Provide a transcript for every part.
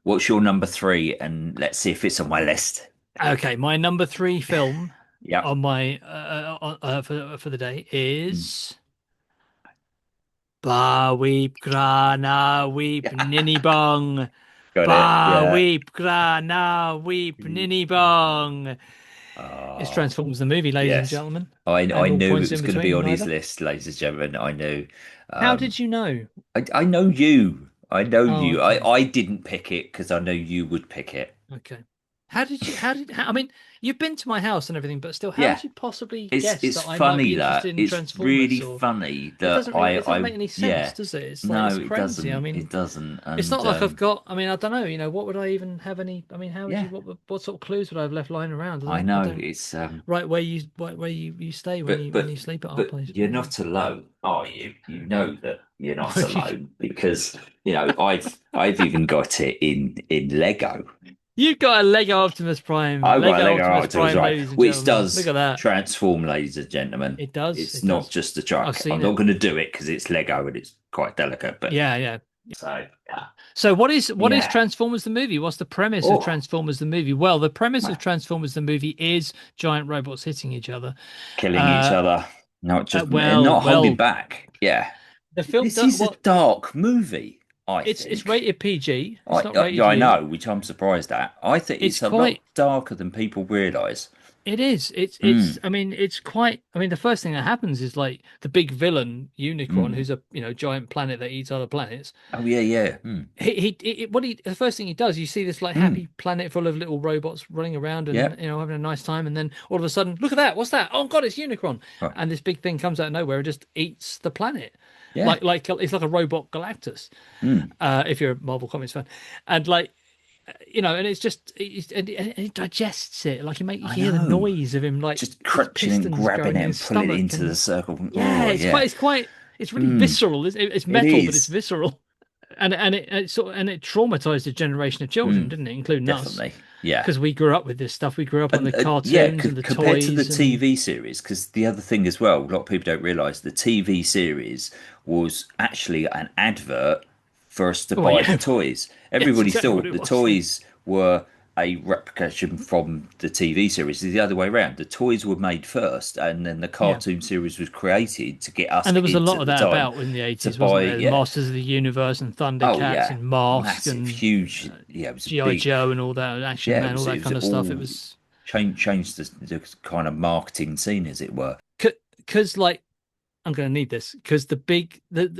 What's your number three? And let's see if it's on my list. Okay, my number three film Yep. on my for the day Mm. is Ba Weep Gra Na Weep Ninny Bong. Got it. Ba Yeah. Weep Gra Na Weep Ninny Bong. It's Oh, Transformers the movie, ladies and yes. gentlemen, I and all knew it points was in going to be between. on his Neither. list, ladies and gentlemen. I knew. How Um, did you know? I know you. I know Oh, you. okay. I didn't pick it because I know you would pick it. Okay. How did you? I mean, you've been to my house and everything, but still, how Yeah. did you possibly It's guess it's that I might funny be interested that in it's really Transformers? Or funny it that doesn't really, it doesn't I make any sense, yeah. does it? It's like No, it's it crazy. I doesn't. It mean, doesn't. it's And not like I've got. I mean, I don't know. What would I even have any? I mean, how would you? yeah, What sort of clues would I have left lying around? I I know don't. it's Right where you stay when but you sleep at our but place. you're not alone, are you? You know that you're not You alone because I've even got it in Lego. You've got a Lego Optimus Prime. I've got a Lego Lego Optimus Optimus, Prime, right, ladies and which gentlemen. Look does at that. transform, ladies and gentlemen. It does. It's It not does. just a I've truck. I'm seen not it. going to do it because it's Lego and it's quite delicate, but Yeah, yeah. so yeah. So what is Yeah. Transformers the movie? What's the premise of Oh, Transformers the movie? Well, the premise of well, Transformers the movie is giant robots hitting each other. killing each Uh, other, not just well, not holding well, back. Yeah, the film this does is a what dark movie. I it's think. rated PG. It's not Yeah, rated I U. know, which I'm surprised at. I think It's it's a lot quite darker than people realise. It is. Mm, I mean, it's quite. I mean, the first thing that happens is like the big villain Unicron, mm. who's a giant planet that eats other planets. Oh yeah, yeah. Mm, The first thing he does, you see this like mm. happy planet full of little robots running around and Yep. having a nice time, and then all of a sudden, look at that! What's that? Oh God, it's Unicron! Right. And this big thing comes out of nowhere and just eats the planet, Yeah. like it's like a robot Galactus. Mm. If you're a Marvel Comics fan, and and it's just and it digests it. Like you I hear the know. noise of him, like Just his crunching and pistons grabbing going it in his and pulling it stomach, into the and circle. yeah, Oh yeah. it's really Mm. visceral. It's It metal, but it's is. visceral, and it traumatized a generation of children, Mm. didn't it, including us, Definitely. Yeah. because we grew up with this stuff. We grew up on the And yeah, cartoons and the compared to the toys, and TV series, because the other thing as well, a lot of people don't realize the TV series was actually an advert for us to oh buy the yeah, toys. yes, Everybody exactly what thought it the was. Yeah. toys were a replication from the TV series. It's the other way around. The toys were made first, and then the Yeah. cartoon series was created to get us And there was a kids lot at of the that time about in the to 80s, wasn't buy. there? The Yeah. Masters of the Universe and Oh Thundercats yeah. and Mask Massive, and huge. Yeah, it was a G.I. big. Joe and all that, Action Yeah, Man, all it that was kind of stuff. It all was changed the kind of marketing scene, as it were. because like I'm going to need this because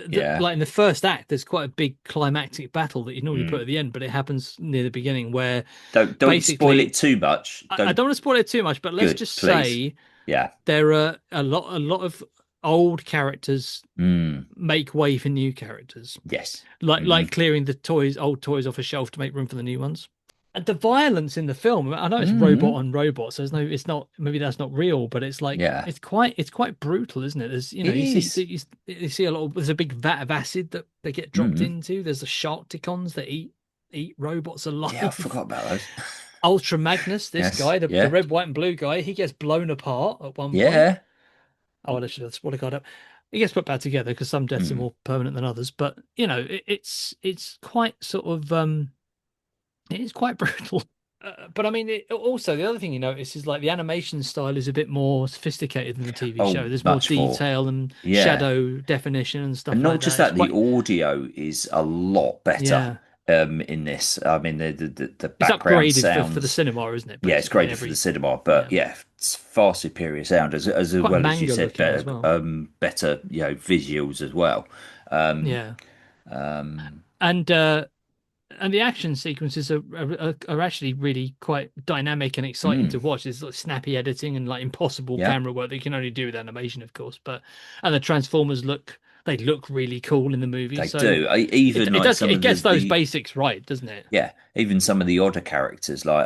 Yeah. like in the first act, there's quite a big climactic battle that you normally put Mm. at the end, but it happens near the beginning where Don't spoil it basically too much. I Don't. don't want to spoil it too much, but let's Good, just please. say Yeah. there are a lot of old characters Mm. make way for new characters, Yes. like Hmm. clearing the old toys off a shelf to make room for the new ones. And the violence in the film, I know it's robot Mm. on robot, so it's not, maybe that's not real, but it's like Yeah. it's quite brutal, isn't it? There's It is. you see a lot of, there's a big vat of acid that they get dropped Mm. into. There's the Sharkticons that eat robots Yeah, I alive. forgot about those. Ultra Magnus, this Yes. guy, the Yeah. red, white, and blue guy, he gets blown apart at one point. Yeah. Oh, I should have spoiled guard up. He gets put back together because some deaths are Mm. more permanent than others. But it's quite sort of it is quite brutal. But I mean, also the other thing you notice is like the animation style is a bit more sophisticated than the TV Oh, show. There's more much more. detail and Yeah. shadow definition and And stuff not like just that. It's that, the quite, audio is a lot better yeah, in this. I mean, the it's background upgraded for the sounds. cinema, isn't it? Yeah, it's Basically, in graded for the every, cinema, yeah, but yeah, it's far superior sound as quite well as you manga said, looking as better well. better visuals as well. Um, Yeah, um, and the action sequences are actually really quite dynamic and exciting mm, to watch. There's like snappy editing and like impossible yeah, camera work that you can only do with animation, of course. But and the Transformers look really cool in the movie. they So do. Even like some it of the gets those the basics right, doesn't it? yeah, even some of the odder characters like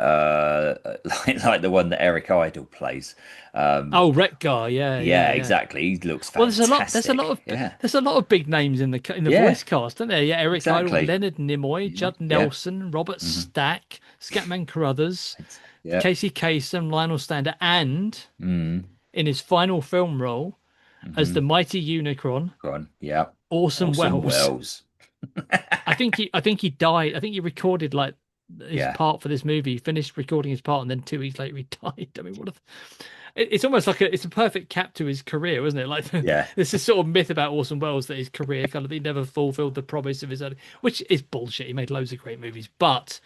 like the one that Eric Idle plays. Um, Oh, Wreck-Gar, yeah, yeah, yeah, yeah. exactly. He looks Well, there's a lot fantastic. of Yeah, there's a lot of big names in the yeah, voice cast, aren't there? Yeah, Eric Idle, exactly. Leonard Nimoy, Judd Yeah, Nelson, Robert hmm Stack, Scatman Crothers, yeah. Casey Kasem, Lionel Stander, and Mm, in his final film role as hmm the mighty Unicron, Go on. Yeah. Orson Orson Welles. Welles. I think he died. I think he recorded like his Yeah. part for this movie. He finished recording his part, and then 2 weeks later he died. I mean, it's almost like it's a perfect cap to his career, isn't it? Like Yeah. this is sort of myth about Orson Welles that his career kind of he never fulfilled the promise of his own, which is bullshit. He made loads of great movies, but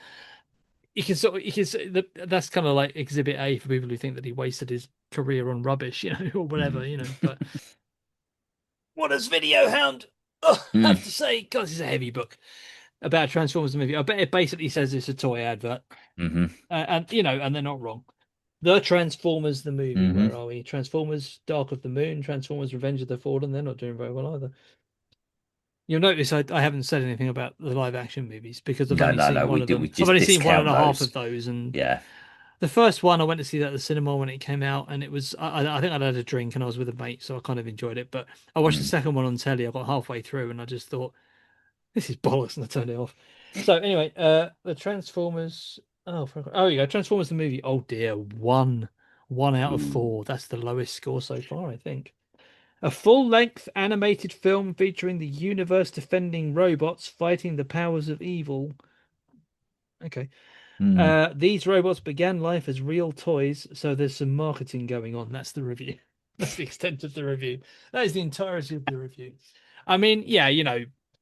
that's kind of like Exhibit A for people who think that he wasted his career on rubbish, or whatever, Mm. But what does Video Hound have to say? God, this is a heavy book about Transformers the movie. I bet it basically says it's a toy advert, Mm-hmm. and they're not wrong. The Transformers the movie. Mm-hmm. Where are we? Transformers: Dark of the Moon, Transformers: Revenge of the Fallen. They're not doing very well either. You'll notice I haven't said anything about the live action movies because I've No, only no, seen no. one We of do. them. We I've just only seen one and discount a half of those. those, and Yeah. the first one I went to see that at the cinema when it came out, and it was I think I'd had a drink and I was with a mate, so I kind of enjoyed it. But I watched the Mm. second one on telly. I got halfway through and I just thought this is bollocks, and I turned it off. So anyway, the Transformers. Oh, you go. Transformers the movie. Oh dear, one out of Ooh. four. That's the lowest score so far, I think. A full-length animated film featuring the universe-defending robots fighting the powers of evil. Okay. Mm. These robots began life as real toys, so there's some marketing going on. That's the review. That's the extent of the review. That is the entirety of the review. I mean, yeah,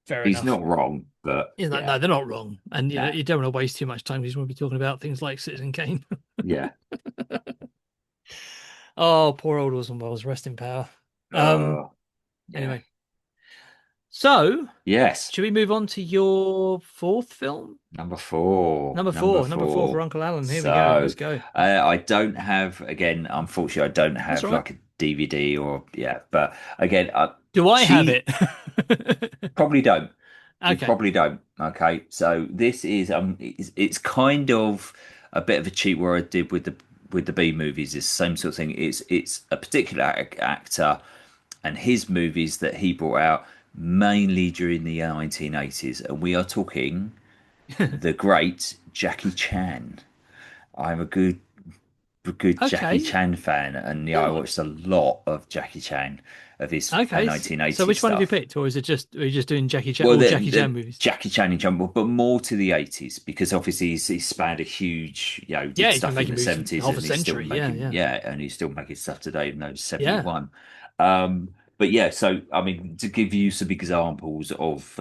fair He's enough. not wrong, but yeah. No, they're not wrong. And Nah. you don't want to waste too much time because you want to be talking about things like Citizen Kane. Yeah. Oh, poor old Orson Welles, rest in power. Um, Oh, yeah. anyway, so Yes. should we move on to your fourth film? Number four. Number Number four, number four for four. Uncle Alan. Here we go. So, Let's go. I don't have, again, unfortunately, I don't That's have all right. like a DVD or, yeah, but again, Do I have she it? probably don't. You Okay. probably don't. Okay. So this is, it's kind of a bit of a cheat where I did with the B movies. It's the same sort of thing. It's a particular actor and his movies that he brought out mainly during the 1980s. And we are talking the great Jackie Chan. I'm a good Jackie Okay. Chan fan, and yeah, I Oh, watched a lot of Jackie Chan of his okay. So 1980s which one have you stuff. picked, or is it just are you just doing Jackie Chan Well, all Jackie Chan movies? Jackie Chan in general, but more to the 80s because obviously he's spanned a huge, Yeah, did he's been stuff in making the movies for 70s half a and he's still century. Yeah, making, yeah, and he's still making stuff today, even though he's yeah. 71. But yeah, so I mean, to give you some examples of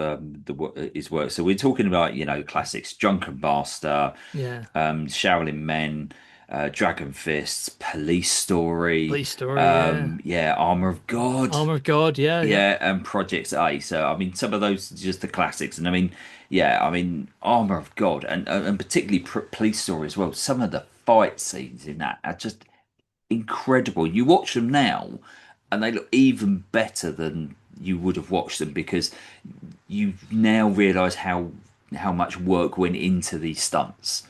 his work, so we're talking about, classics, Drunken Master, Yeah. Shaolin Men, Dragon Fists, Police Story, Police Story. Yeah. yeah, Armor of God. Armor of God. Yeah, yeah. Yeah, and Project A. So I mean, some of those are just the classics, and I mean, yeah, I mean, Armor of God, and particularly Police Story as well. Some of the fight scenes in that are just incredible. You watch them now, and they look even better than you would have watched them because you now realise how much work went into these stunts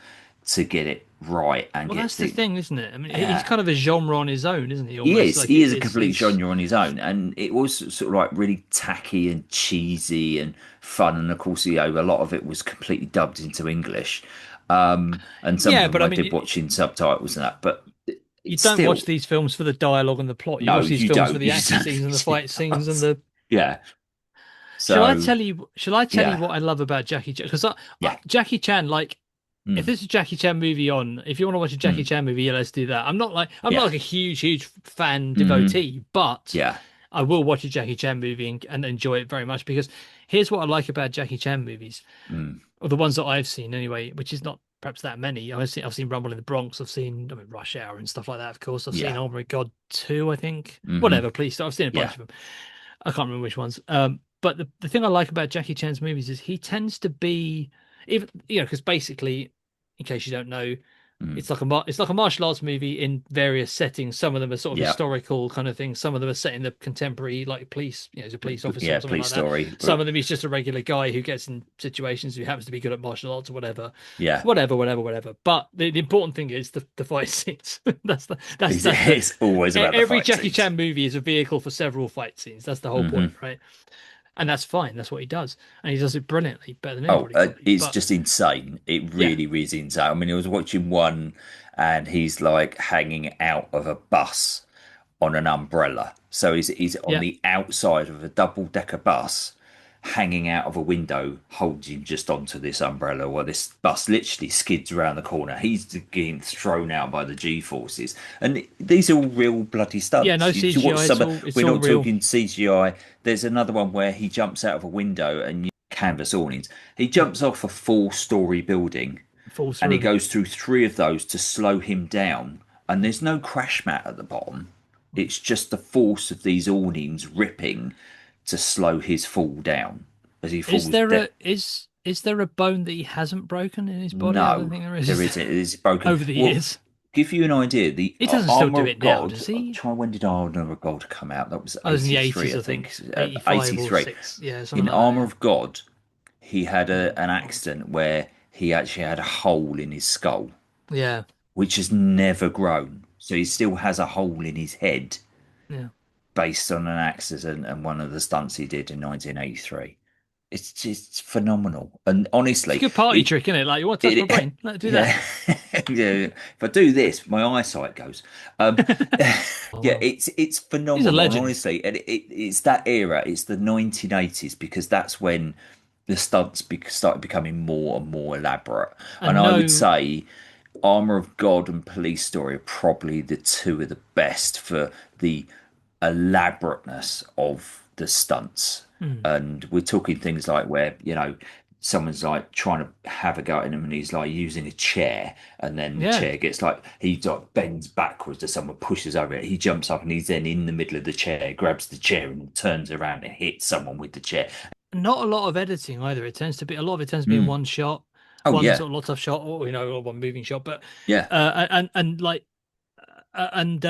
to get it right and Well, get that's the the thing, isn't it? I mean, he's yeah. kind of a genre on his own, isn't he? He Almost is. like He is a complete it's genre on his own, and it was sort of like really tacky and cheesy and fun. And of course, a lot of it was completely dubbed into English, and some of yeah. them But I I mean, did watch in subtitles and that. But you it's don't watch still these films for the dialogue and the plot. You no, watch these you films for don't. the You action scenes and the don't. fight scenes and the. Yeah. Shall I So tell you? Shall I tell you yeah, what I love about Jackie Chan? Because yeah, Jackie Chan, like, if mm, there's a Jackie Chan movie on, if you want to watch a Jackie mm, Chan movie, yeah, let's do that. I'm not yeah, like a huge fan hmm, devotee, but yeah, I will watch a Jackie Chan movie and enjoy it very much because here's what I like about Jackie Chan movies, mm, or the ones that I've seen anyway, which is not perhaps that many. I've seen Rumble in the Bronx, I mean, Rush Hour and stuff like that. Of course, I've seen yeah, Oh My God 2, I think. hmm, Whatever, please. I've seen a bunch yeah, of them. I can't remember which ones. But the thing I like about Jackie Chan's movies is he tends to be even because basically, in case you don't know, mm, it's like a martial arts movie in various settings. Some of them are sort of yeah, historical kind of things. Some of them are set in the contemporary, like police, he's a police officer yeah. or something Police like that. Story. Some of them he's just a regular guy who gets in situations who happens to be good at martial arts or whatever, Yeah, whatever. But the important thing is the fight scenes. That's the it's always about the every fight Jackie scenes. Chan movie is a vehicle for several fight scenes. That's the whole point, Hmm. right? And that's fine. That's what he does, and he does it brilliantly, better than Oh, anybody probably. it's But just insane. It yeah, really, really is insane. I mean, I was watching one and he's like hanging out of a bus on an umbrella. So he's on yeah, the outside of a double-decker bus hanging out of a window, holding just onto this umbrella, while this bus literally skids around the corner. He's getting thrown out by the G forces, and these are all real bloody Yeah, no stunts. You watch CGI. some. It's We're all not real. talking CGI. There's another one where he jumps out of a window and canvas awnings. He jumps off a four-story building, Falls and he through. goes through three of those to slow him down. And there's no crash mat at the bottom. It's just the force of these awnings ripping to slow his fall down as he Is falls there dead. is there a bone that he hasn't broken in his body? I don't No, think there there is. isn't. It is broken. Over the Well, years. give you an idea, the He doesn't still Armor do of it now, God. does he? Try when did Armor of God come out? That was I was in the 83, 80s, I I think. think. 85 or 83. 6. Yeah, something In like that, Armor yeah. of God, he had an God. accident where he actually had a hole in his skull, Yeah, which has never grown. So he still has a hole in his head yeah. based on an accident and one of the stunts he did in 1983. It's just phenomenal. And It's a honestly, good party it, trick, isn't it? Like, you want to touch my it brain? Let's do that. yeah, yeah. If I do this, my eyesight goes. Um, Oh, yeah, well. it's He's a phenomenal. And legend. honestly, it's that era. It's the 1980s because that's when the stunts started becoming more and more elaborate. And And I would no, say Armor of God and Police Story are probably the two of the best for the elaborateness of the stunts. hmm, And we're talking things like where, someone's like trying to have a go at him and he's like using a chair and then the yeah. chair gets like he like bends backwards as someone pushes over it. He jumps up and he's then in the middle of the chair, grabs the chair and turns around and hits someone with the chair. Not a lot of editing either. It tends to be a lot of it tends to be in Mm. one shot, Oh one yeah. sort of lot of shot, or or one moving shot. But Yeah. and like and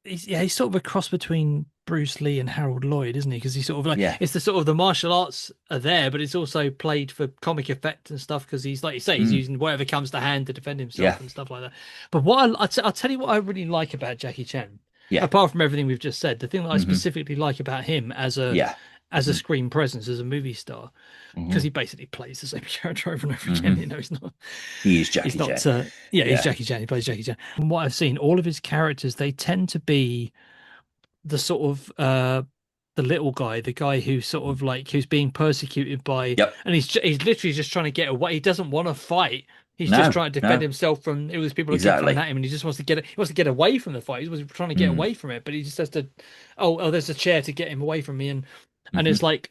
he's sort of a cross between Bruce Lee and Harold Lloyd, isn't he? Because he's sort of like Yeah. it's the sort of the martial arts are there, but it's also played for comic effect and stuff. Because he's like you say, he's Mm. using whatever comes to hand to defend Yeah. himself and stuff like that. But what I'll tell you what I really like about Jackie Chan, Yeah. apart from everything we've just said, the thing that I Hmm. specifically like about him Yeah. as a Hmm. screen presence, as a movie star, because Hmm. he basically plays the same character over and over again. Hmm. You know, He is he's Jackie not. Chan. Yeah, he's Yeah. Jackie Chan. He plays Jackie Chan. From what I've seen, all of his characters they tend to be the sort of the little guy, the guy who's sort of like who's being persecuted by, Yep. and he's literally just trying to get away. He doesn't want to fight. He's just No, trying to defend no, himself from all these people who keep throwing exactly. at him, and he just wants to get it. He wants to get away from the fight. He was trying to get Mm. away from it, but he just has to. Oh, there's a chair to get him away from me, and Hmm. it's like,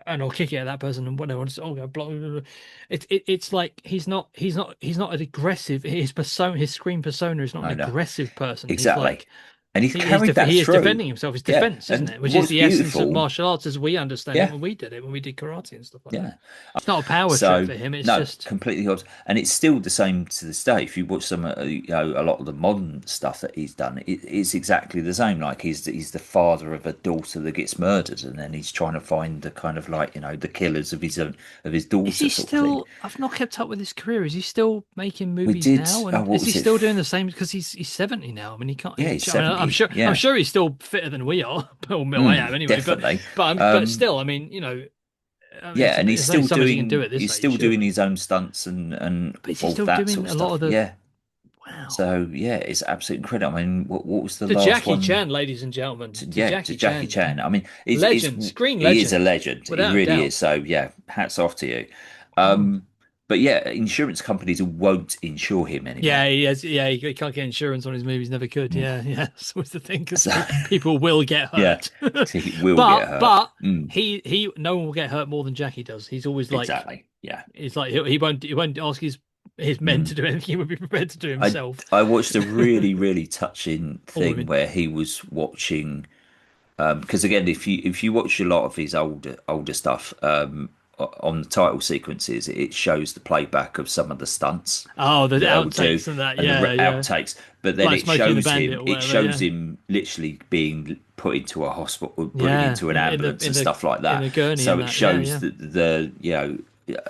and I'll kick it at that person, and whatever. Blah, blah, blah. It's like he's not an aggressive. His screen persona is not an I know. aggressive person. He's Exactly. like And he's carried that he is through. defending himself. It's Yeah. defense, isn't And it? Which is what's the essence of beautiful, martial arts as we understand it yeah, when we did it, when we did karate and stuff like that. yeah. It's not a power trip So for him. It's no, just completely odds, and it's still the same to this day. If you watch some, a lot of the modern stuff that he's done, it's exactly the same. Like he's the father of a daughter that gets murdered, and then he's trying to find the kind of like the killers of his is daughter he sort of thing. still? I've not kept up with his career. Is he still making We movies did. now? Oh, And what is he was it? still doing the same? Because he's 70 now. I mean, he can't. Yeah, he's I mean, 70. I'm Yeah. sure he's still fitter than we are. Well, I Mm, am anyway. definitely. But Um, still, I mean, I mean, yeah, and there's only so much he can do at this he's age, still doing surely. his own stunts and But is he all still that doing sort of a lot stuff. of the? Yeah. Wow. So yeah, it's absolutely incredible. I mean, what was the To last Jackie one? Chan, ladies and gentlemen, to Yeah, to Jackie Jackie Chan, Chan. I mean, legend, screen he is a legend, legend. He without a really doubt. is. So yeah, hats off to you. Mm. But yeah, insurance companies won't insure him anymore. Yeah, he has. Yeah, he can't get insurance on his movies. Never could. Mm. Yeah, yeah. That's always the thing because So people will get yeah, hurt. he will get but hurt. Mm, no one will get hurt more than Jackie does. He's always like exactly. Yeah. he's like he won't ask his men Mm. to do anything. He would be prepared to do I himself. I watched a really really touching Or thing women. where he was watching because again if you watch a lot of his older stuff on the title sequences it shows the playback of some of the stunts Oh, the that they'll do outtakes and that. and the Yeah, yeah. outtakes but then Like Smokey and the Bandit or it whatever. shows Yeah, him literally being put into a hospital put yeah. into an ambulance and stuff like in that the gurney so and it that. Yeah, shows yeah. the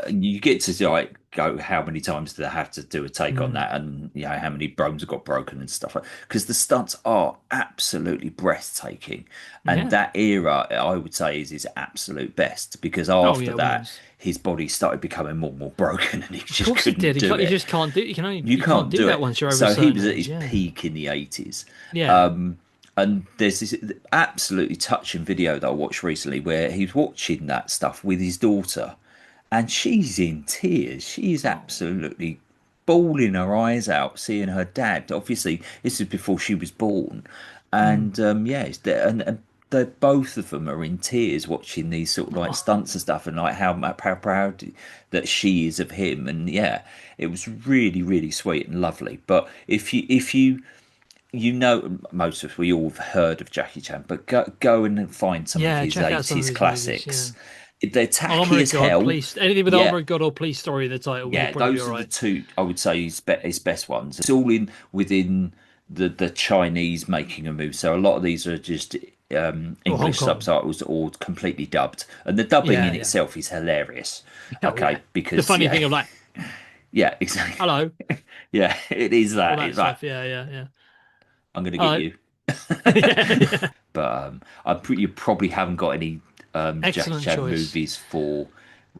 you get to like go how many times do they have to do a take on Mm. that and how many bones have got broken and stuff like because the stunts are absolutely breathtaking and Yeah. that era I would say is his absolute best because Oh after yeah, that was. his body started becoming more and more broken and he Of just course it couldn't did. do You it. just can't do. You You can't can't do do that it. once you're over a So he certain was at age. his Yeah. peak in the 80s. Yeah. Um, And there's this absolutely touching video that I watched recently where he's watching that stuff with his daughter, and she's in tears. She's Oh, absolutely bawling her eyes out seeing her dad. Obviously, this is before she was born, mm. and yeah, and they both of them are in tears watching these sort of like Oh, stunts and stuff, and like how proud that she is of him. And yeah, it was really really sweet and lovely. But if you most of us we all have heard of Jackie Chan, but go and find some of yeah, his check out some of 80s his movies. Yeah. classics. They're tacky Armor of as God, hell. please. Anything with Yeah, Armor of God or Police Story in the title, you'll yeah, probably be all those are the right. two I would say his best ones. It's all in within the Chinese making a move. So a lot of these are just Or Hong English Kong. subtitles or completely dubbed, and the dubbing Yeah, in yeah. itself is hilarious. Oh, yeah. Okay, The because funny yeah, thing of like, yeah, exactly. hello, Yeah, it is all that. that It's like stuff. Yeah, yeah, yeah. I'm gonna get Hello. you. Yeah, yeah. But you probably haven't got any Jackie Excellent Chan choice. movies for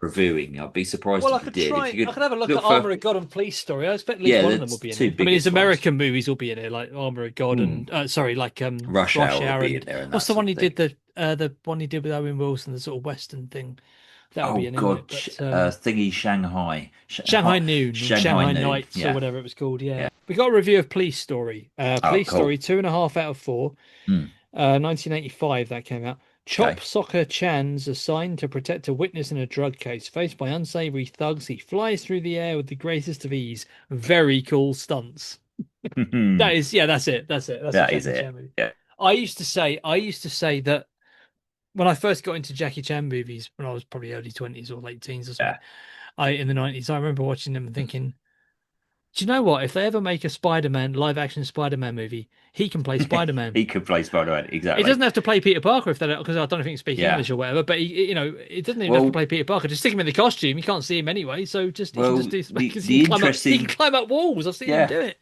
reviewing. I'd be surprised Well, I if you could did. If try. you I could could have a look at look for, Armor of God and Police Story. I expect at least yeah, one of them will that's be in two here. I mean, his biggest ones. American movies will be in here, like Armor of God Hmm. and sorry, like Rush Rush Hour will Hour be in and there and that what's the sort one of he thing. did the one he did with Owen Wilson, the sort of Western thing. That will be Oh in here, won't God, it? But Thingy Shanghai, Shanghai Noon and Shanghai Shanghai Noon. Nights or Yeah, whatever it was called. yeah. Yeah, we got a review of Police Story. Oh, Police cool. Story 2.5 out of 4. Hmm. 1985 that came out. Okay. Chop Soccer Chan's assigned to protect a witness in a drug case. Faced by unsavory thugs, he flies through the air with the greatest of ease. Very cool stunts. That is, yeah, that's it. That's it. That's a That is Jackie it. Chan movie. Yeah. I used to say that when I first got into Jackie Chan movies, when I was probably early 20s or late teens or something, Yeah. I in the 90s, I remember watching them and thinking, do you know what? If they ever make a Spider-Man live action Spider-Man movie, he can play Spider-Man. He could play Spider-Man. He Exactly. doesn't have to play Peter Parker if they don't, because I don't know if he can speak Yeah. English or whatever. But he doesn't even have to Well, play Peter Parker. Just stick him in the costume. You can't see him anyway, so just he can just well, do because he the can climb up. He can interesting, climb up walls. I've seen him yeah. do it.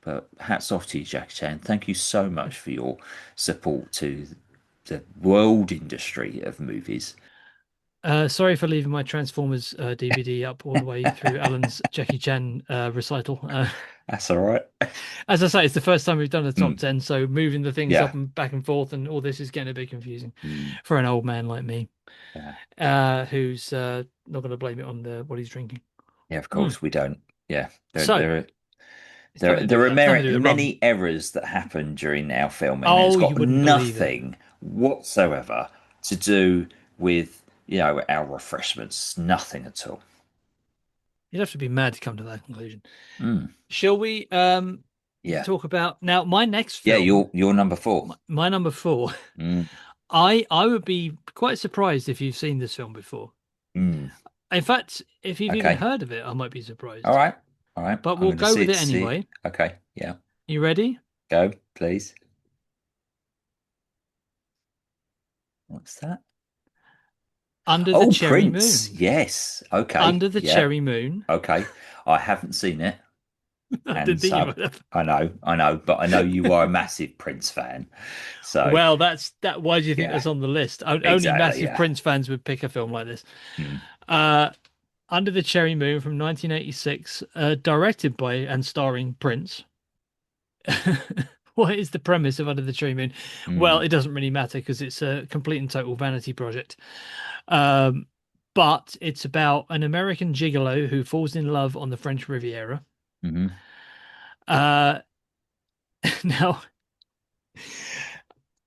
But hats off to you, Jackie Chan. Thank you so much for your support to the world industry of movies. Sorry for leaving my Transformers DVD up all the way through Alan's Jackie Chan recital. That's all right. As I say, it's the first time we've done a top Mm, 10, so moving the things up yeah. and back and forth and all this is getting a bit confusing Mm, for an old man like me, yeah. who's not going to blame it on what he's drinking. Yeah, of Mm. course we don't. Yeah. So it's nothing to do There with are that. It's nothing to do with rum. many errors that happen during our filming, and it's Oh, you got wouldn't believe it. nothing whatsoever to do with, our refreshments. Nothing at all. You'd have to be mad to come to that conclusion. Mm, Shall we yeah. talk about now my next Yeah, film, you're number four. my number four. Mm, I would be quite surprised if you've seen this film before. mm, In fact, if you've even okay. heard of it, I might be All surprised. right. All right. But I'm we'll going to go with it see. anyway. Okay. Yeah. You ready? Go, please. What's that? Under the Oh, Cherry Prince. Moon. Yes. Okay. Under the Yeah. Cherry Moon. Okay. I haven't seen it, I and didn't think you so would have. I know, but I know you are a massive Prince fan. So Well, that's that. Why do you think yeah, that's on the list? Only exactly. massive Yeah. Prince fans would pick a film like this. Mm. Uh, Under the Cherry Moon from 1986, directed by and starring Prince. What is the premise of Under the Cherry Moon? Well, Mm. it doesn't really matter because it's a complete and total vanity project. Um, but it's about an American gigolo who falls in love on the French Riviera. Hmm. Uh, now,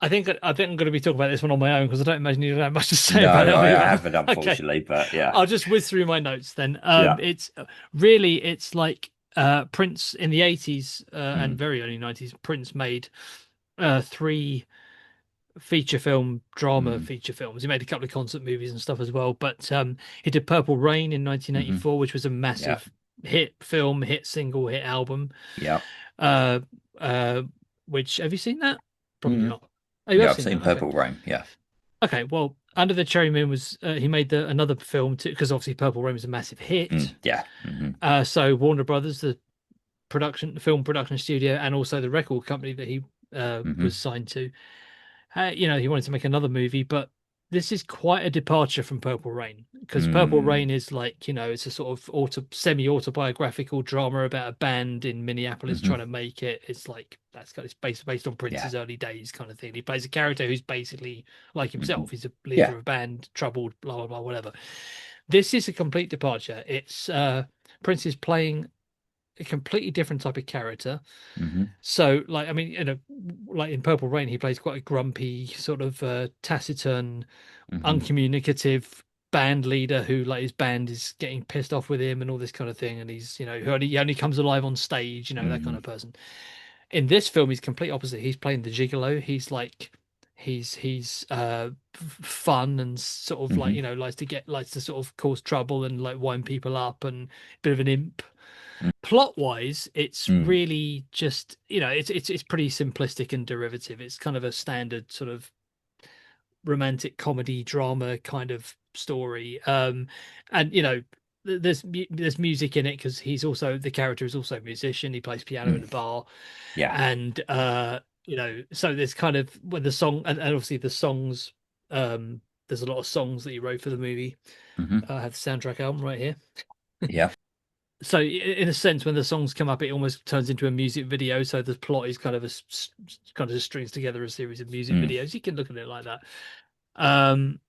I think I'm going to be talking about this one on my own because I don't imagine you don't have much to say No, about that I movie. haven't, Okay, unfortunately, but yeah, I'll just whiz through my notes then. yeah. It's really it's like Prince in the 80s and Mm. very early 90s. Prince made three feature film drama Mm. feature films. He made a couple of concert movies and stuff as well. But he did Purple Rain in Hmm. 1984, which was a Yeah, massive hit film, hit single, hit album. yeah. Uh, uh, which have you seen that? Probably Mm. not. Oh, you Yeah, have I've seen seen that. Okay. Purple Rain. Yeah. Okay. Well, Under the Cherry Moon was he made another film too because obviously Purple Rain was a massive hit. Mm. Yeah. Hmm. So Warner Brothers, the film production studio, and also the record company that he Hmm. was signed to, he wanted to make another movie, but this is quite a departure from Purple Rain, because Purple Mm. Rain is like, it's a sort of semi-autobiographical drama about a band in Minneapolis trying Hmm. to make it. It's like that's kind of based on Yeah. Prince's early days kind of thing. He plays a character who's basically like Hmm. himself. He's a leader Yeah. of a band, troubled, blah blah blah, whatever. This is a complete departure. It's Prince is playing a completely different type of character. Hmm. So, like, I mean, like in Purple Rain, he plays quite a grumpy, sort of taciturn, Hmm. uncommunicative band leader who, like, his band is getting pissed off with him and all this kind of thing. And he's, he only comes alive on stage, that kind Hmm. of person. In this film, he's complete opposite. He's playing the gigolo. He's like, he's fun and sort of like, Hmm. likes to sort of cause trouble and like wind people up and a bit of an imp. Plot wise, it's Mm. really just, it's pretty simplistic and derivative. It's kind of a standard sort of romantic comedy drama kind of story. And there's music in it because the character is also a musician. He plays piano in Mm. a bar, Yeah. and so there's kind of when the song and obviously the songs. There's a lot of songs that he wrote for the movie. Hmm. I have the soundtrack album right here. Yeah. So in a sense, when the songs come up, it almost turns into a music video. So the plot is kind of kind of just strings together a series of music Mm. videos. You can look at it like that. Um,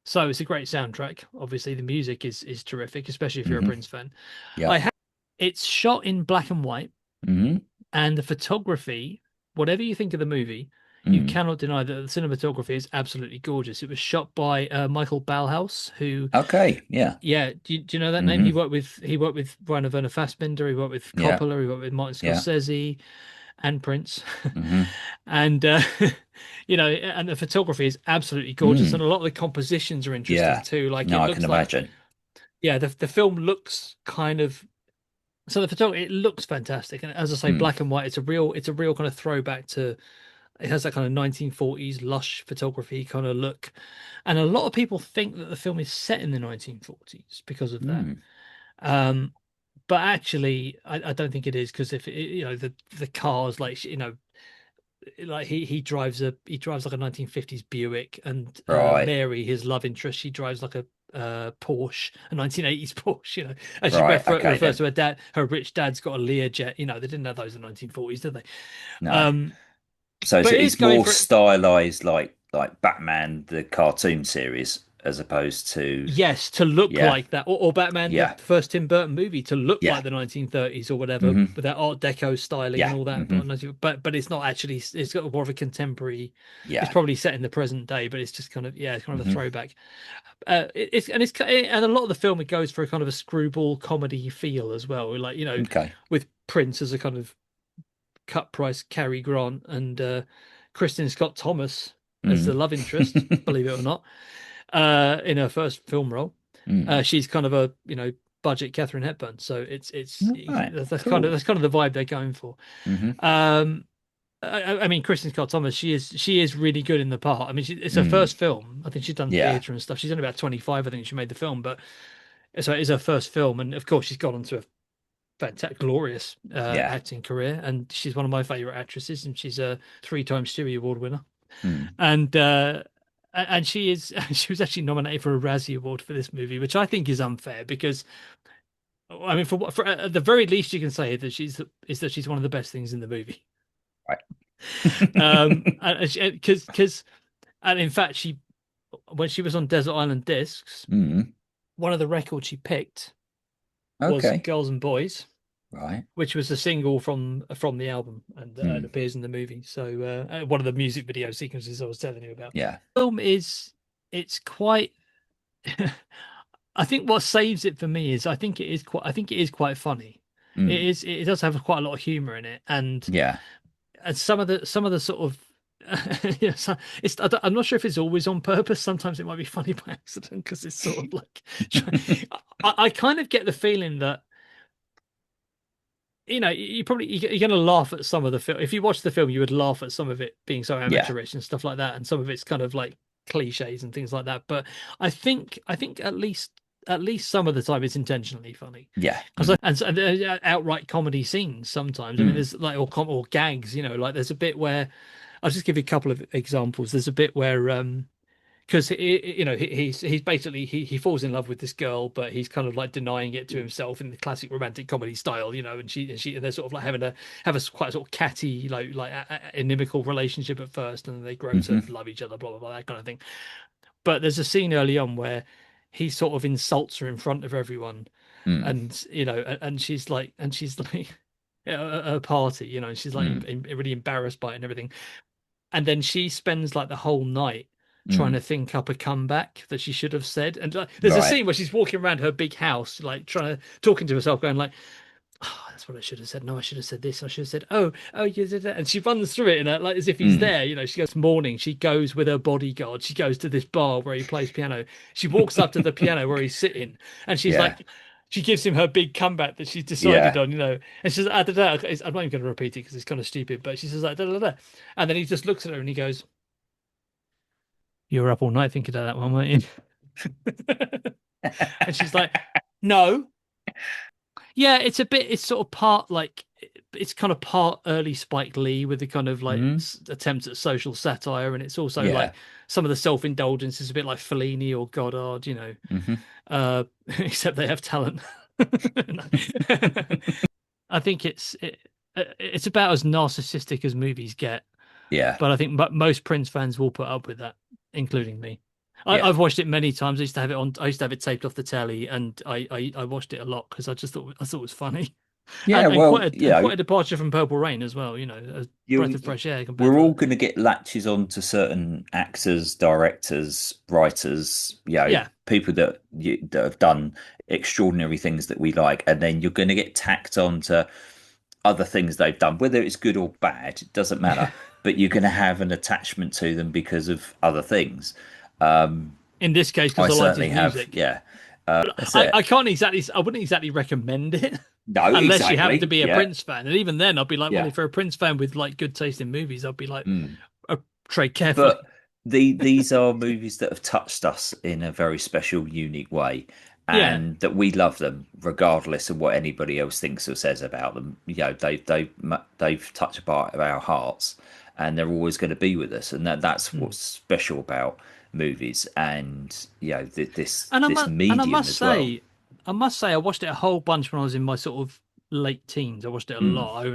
so it's a great soundtrack. Obviously, the music is terrific, especially if you're a Hmm. Prince fan. Yeah. I have It's shot in black and white, Hmm. and the photography, whatever you think of the movie, you Mm. cannot deny that the cinematography is absolutely gorgeous. It was shot by Michael Ballhaus, who, Okay. Yeah. yeah, do you know that name? Hmm. He worked with Rainer Werner Fassbinder. He worked with Yeah. Coppola. He worked with Martin Yeah. Scorsese and Prince. Hmm. And and the photography is absolutely gorgeous, and Mm. a lot of the compositions are interesting Yeah. too. Like No, it I can looks like, imagine. yeah, the film looks kind of, so the photography, it looks fantastic, and as I say, Mm. black and white. It's a real kind of throwback to. It has that kind of 1940s lush photography kind of look, and a lot of people think that the film is set in the 1940s because of that. Mm. Um, but actually, I don't think it is, because if the cars, like, like he drives like a 1950s Buick, and Right. Mary, his love interest, she drives like a Porsche, a 1980s Porsche. And she Right. Okay refers then. to her dad. Her rich dad's got a Learjet. They didn't have those in the 1940s, did they? No. Um, So but it is it's going more for stylized, like Batman the cartoon series, as opposed to Yes, to look yeah, like that, or Batman, the yeah, first Tim Burton movie, to look yeah. like the 1930s or whatever, Hmm. with that Art Deco styling and Yeah. all that. Hmm. But it's not actually. It's got more of a contemporary. It's Yeah. probably set in the present day, but it's just kind of, yeah, it's kind of a Hmm. throwback. And a lot of the film, it goes for a kind of a screwball comedy feel as well, like, Okay. with Prince as a kind of cut price Cary Grant, and Kristen Scott Thomas as the Mm. love interest, believe it or not, in her first film role. Mm. She's kind of a budget Catherine Hepburn, so Right. that's kind of Cool. the vibe they're going for. Hmm. Um, I mean, Kristen Scott Thomas, she is really good in the part. I mean, it's her Mm. first film. I think she's done Yeah. theatre and stuff. She's only about 25, I think, she made the film, but so it is her first film, and of course she's gone on to a fantastic, glorious Yeah. acting career, and she's one of my favorite actresses, and she's a three-time Stewie Award winner, Mm. and she is she was actually nominated for a Razzie Award for this movie, which I think is unfair, because I mean, for at the very least you can say that she's one of the best things in the movie. Right. And because and in fact, when she was on Desert Island Discs, Mm. one of the records she picked was Okay. Girls and Boys, Right. which was a single from the album, and it Mm. appears in the movie. So one of the music video sequences I was telling you about. Yeah. Film is it's quite. I think what saves it for me is I think it is quite funny. It Mm. is. It does have quite a lot of humor in it, Yeah. and some of the sort of. I'm not sure if it's always on purpose. Sometimes it might be funny by accident, because it's sort of like I kind of get the feeling that you're going to laugh at some of the film. If you watch the film, you would laugh at some of it being so Yeah. amateurish and stuff like that, and some of it's kind of like cliches and things like that. But I think at least some of the time it's intentionally funny, Yeah. because and outright comedy scenes sometimes. I mean, Mm. there's like or gags. Like there's a bit where I'll just give you a couple of examples. There's a bit where because he's basically he falls in love with this girl, but he's kind of like denying it to himself in the classic romantic comedy style, and they're sort of like have a quite sort of catty inimical relationship at first, and then they grow to Hmm. love each other, blah blah blah, that kind of thing. But there's a scene early on where he sort of insults her in front of everyone, Mm. and and she's like at a party, and she's like Mm. really embarrassed by it and everything. And then she spends like the whole night trying Mm. to think up a comeback that she should have said. And there's a Right. scene where she's walking around her big house, like talking to herself, going like, "Oh, that's what I should have said. No, I should have said this. I should have said, oh, you did that." And she runs through it like as if he's Mm. there. She goes morning. She goes with her bodyguard. She goes to this bar where he plays piano. She walks up to the piano where he's sitting, and she's Yeah. like. She gives him her big comeback that she's decided Yeah. on. And she's like, da, da. I'm not even going to repeat it because it's kind of stupid, but she says like, da, da, da. And then he just looks at her and he goes, "You were up all night thinking of that one, weren't you?" And she's like, "No." Yeah, it's sort of part like it's kind of part early Spike Lee with the kind of like Mm. attempts at social satire, and it's also Yeah. like some of the self-indulgence is a bit like Fellini or Godard. Hmm. Except they have talent. I think it's about as narcissistic as movies get. Yeah. But I think most Prince fans will put up with that, including me. Yeah. I've watched it many times. I used to have it on. I used to have it taped off the telly, and I watched it a lot because I thought it was funny, Yeah. and Well, quite a departure from Purple Rain as well. A breath of you fresh air compared we're to all that. going to get latches on to certain actors, directors, writers, Yeah. people that have done extraordinary things that we like, and then you're going to get tacked on to other things they've done, whether it's good or bad, it doesn't matter. But you're going to have an attachment to them because of other things. Um, In this case, I because I liked certainly his have. music. Yeah, that's I it. can't exactly. I wouldn't exactly recommend it No, unless you happen to exactly. be a Yeah, Prince fan. And even then, I'd be like, well, yeah. if you're a Prince fan with like good taste in movies, I'd be like, Mm. tread carefully. But these are movies that have touched us in a very special, unique way, Yeah. and that we love them regardless of what anybody else thinks or says about them. They've touched a part of our hearts, and they're always going to be with us, and that's Hmm. what's special about movies and And I this must and medium as well. I must say, I watched it a whole bunch when I was in my sort of late teens. I watched it a Mm, lot.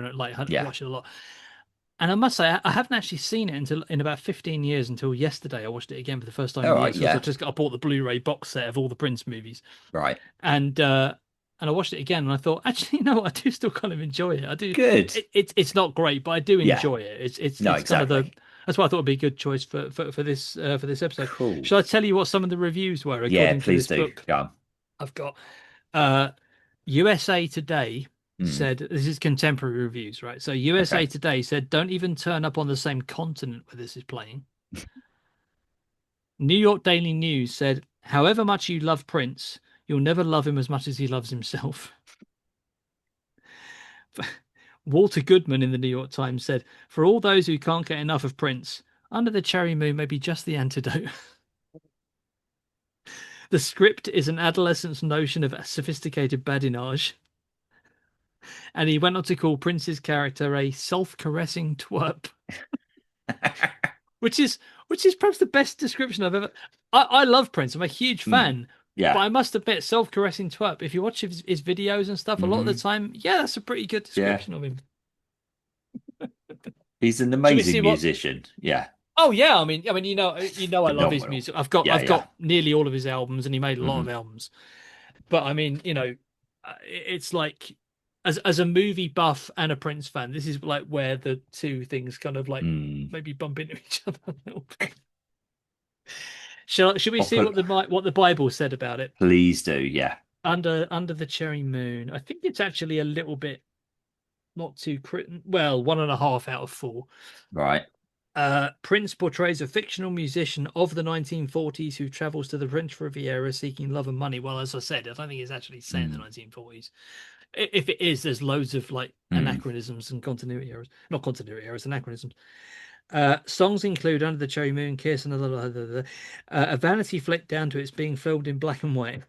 I yeah. watched it a lot. And I must say, I haven't actually seen it until in about 15 years until yesterday. I watched it again for the first time All in right. years because Yeah. I bought the Blu-ray box set of all the Prince movies, Right. and uh, and I watched it again, and I thought, actually, no, I do still kind of enjoy it. I do. Good. It's not great, but I do Yeah. enjoy it. No, It's kind of the exactly. that's why I thought it'd be a good choice for this episode. Cool. Shall I tell you what some of the reviews were Yeah. according to Please this do. book Go on. I've got? Uh, USA Today Mm, said this is contemporary reviews, right? So USA okay. Today said, "Don't even turn up on the same continent where this is playing." New York Daily News said, "However much you love Prince, you'll never love him as much as he loves himself." Walter Goodman in the New York Times said, "For all those who can't get enough of Prince, Under the Cherry Moon may be just the antidote." The script is an adolescent's notion of sophisticated badinage. And he went on to call Prince's character a self-caressing twerp, which is perhaps the best description I've ever. I love Prince. I'm a huge Mm, fan, but yeah. I must admit, self-caressing twerp. If you watch his videos and stuff, a lot of the Hmm. time, yeah, that's a pretty good Yeah. description of him. He's an Should we see amazing what? musician. Yeah. Oh yeah, I mean, I love his Phenomenal. music. Yeah. I've Yeah. got nearly all of his albums, and he made a lot of Hmm. albums. But I mean, it's like as a movie buff and a Prince fan, this is like where the two things kind of like Mm. maybe bump into each other a little bit. Should we see Proper. what the Bible said about it? Please do. Yeah. Under the Cherry Moon. I think it's actually a little bit not too well, 1.5 out of 4. Right. Prince portrays a fictional musician of the 1940s who travels to the French Riviera seeking love and money. Well, as I said, I don't think it's actually set in the Mm. 1940s. If it is, there's loads of like Mm. anachronisms and continuity errors. Not continuity errors, anachronisms. Songs include Under the Cherry Moon, Kiss, and a vanity flick down to it's being filmed in black and white.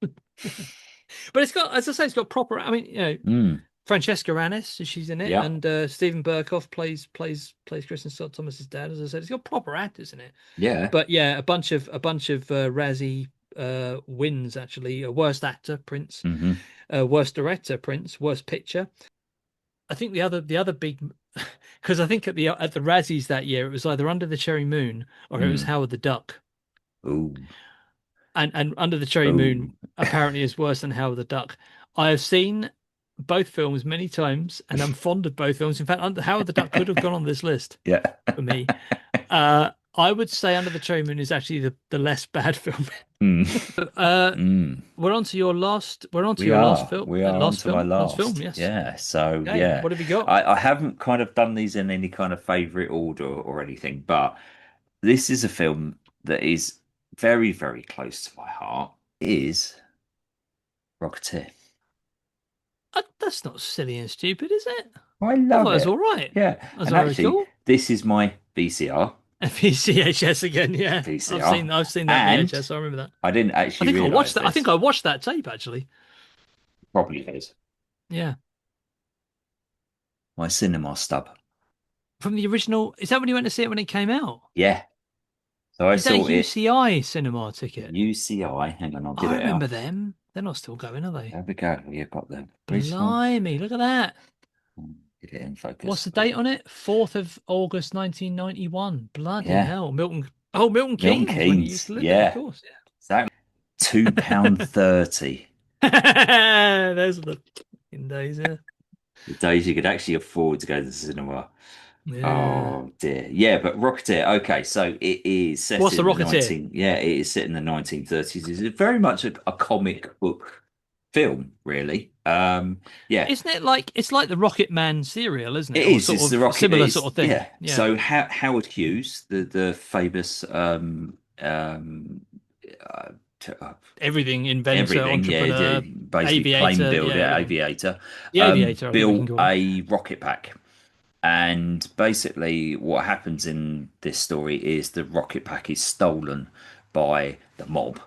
But it's got, as I say, it's got proper. I mean, Mm. Francesca Annis, she's in it, Yeah, and Stephen Burkoff plays Kristen Scott Thomas's dad. As I said, it's got proper actors in it. yeah. But yeah, a bunch of Razzie wins actually. Worst actor, Prince. Hmm. Worst director, Prince. Worst picture. I think the other big, because I think at the Razzies that year it was either Under the Cherry Moon or it was Mm. Howard the Duck, Ooh, and Under the Cherry ooh. Moon apparently is worse than Howard the Duck. I have seen both films many times, and I'm fond of both films. In fact, Howard the Duck could have gone on this list Yeah. for me. I would say Under the Cherry Moon is actually the less bad film. Mm. Uh, Mm. we're on to your last. We're on to We your last are. film. We are on Last to my film. Last film. last. Yes. Yeah. So Okay. yeah, What have you got? I haven't kind of done these in any kind of favorite order or anything, but this is a film that is very, very close to my heart. It is Rocketeer. That's not silly and stupid, is it? I I thought love it was it. all right. Yeah. That's And very actually, cool. this is my VCR. VCHS again, yeah. I've VCR. seen that And VHS. I remember that. I didn't I actually think I watched realize that. I think this. I watched that tape actually. Probably is Yeah, my cinema stub. from the original. Is that when you went to see it when it came out? Yeah. So I Is that a saw it. UCI cinema ticket? UCI. Hang on, I'll get I it out. remember them. They're not still going, are they? There we go. You've got the original. Blimey, look at that. Get it in What's focus. the date on it? 4th of August 1991. Bloody Yeah. hell. Milton. Oh, Milton Milton Keynes when you used Keynes. to live there, of Yeah. course. Exactly. £2.30. Yeah. Those are the fucking days, yeah. The days you could actually afford to go to the cinema. Yeah. Oh dear. Yeah, but Rocketeer. Okay, so it is set What's the in the Rocketeer? 19. Yeah, it is set in the 1930s. It's very much a comic book film, really. Yeah, Isn't it like it's like the Rocket Man serial, isn't it? it Or is. sort It's the of Rocket. similar It's sort of thing. yeah. Yeah. So Howard Hughes, the famous um uh, t- uh, Everything inventor, everything, yeah, entrepreneur, basically plane aviator, yeah, builder, everything. aviator, The aviator, I think we can built call him. a rocket pack. And basically, what happens in this story is the rocket pack is stolen by the mob,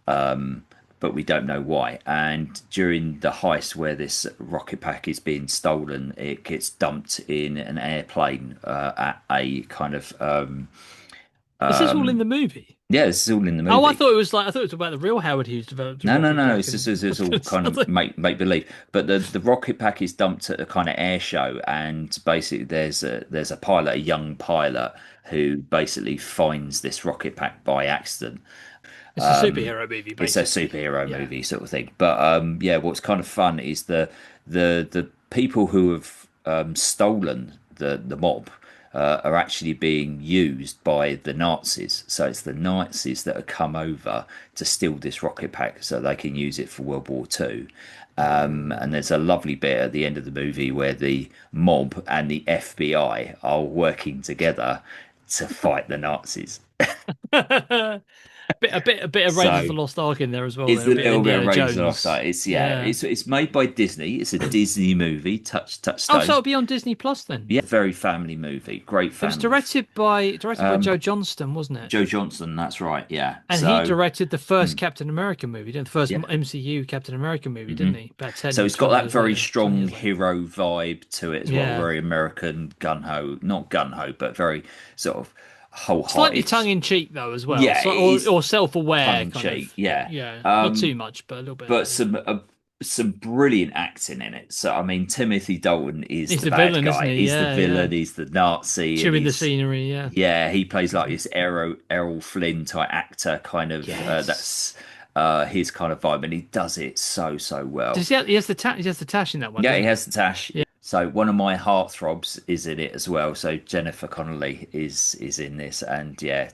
but we don't know why. And during the heist where this rocket pack is being stolen, it gets dumped in an airplane at a kind of Is this all in the movie? yeah, this is all in the Oh, movie. I thought it was about the real Howard Hughes developed a No, no, rocket no. pack, It's just and I it's was all gonna say- kind I was of like, make believe. But the rocket pack is dumped at a kind of air show, and basically there's a pilot, a young pilot, who basically finds this rocket pack by accident. it's a superhero movie, It's a basically. superhero Yeah. movie sort of thing. But yeah, what's kind of fun is the people who have stolen the mob are actually being used by the Nazis. So it's the Nazis that have come over to steal this rocket pack so they can use it for World War Two. And there's a lovely bit at the end of the movie where the mob and the FBI are working together to fight the Nazis. A bit of Raiders of the So Lost Ark in there as well. it's Then a a bit of little bit of Indiana Raiders of the Jones. Lost Ark. It's yeah, Yeah. it's made by Disney. It's a Disney movie. Oh, so Touchstone. it'll be on Disney Plus then. Yeah, very family movie. Great It was family. directed by Joe Johnston, wasn't it? Joe Johnson. That's right. Yeah. And he So directed the first Captain America movie, the first yeah. MCU Captain America movie, didn't he? About 10, So it's got 20 that years very later, 20 strong years later. hero vibe to it as well. Yeah. Very American gun ho, not gun ho, but very sort of Slightly wholehearted. tongue in cheek though as well. Yeah, So, it is or self-aware tongue in kind cheek. of. Yeah. Yeah. Not too much, but a little bit. But some brilliant acting in it. So I mean, Timothy Dalton is He's the the bad villain, guy. isn't he? He's Yeah, the villain. yeah. He's the Nazi. And Chewing the he's scenery, yeah. yeah, he plays like this Errol Flynn type actor, kind of. Yes. That's his kind of vibe, and he does it so well. Does he has the tash in that one, Yeah, doesn't he has the tash. Yeah. So one of my heartthrobs is in it as well. So Jennifer Connelly is in this, and yeah,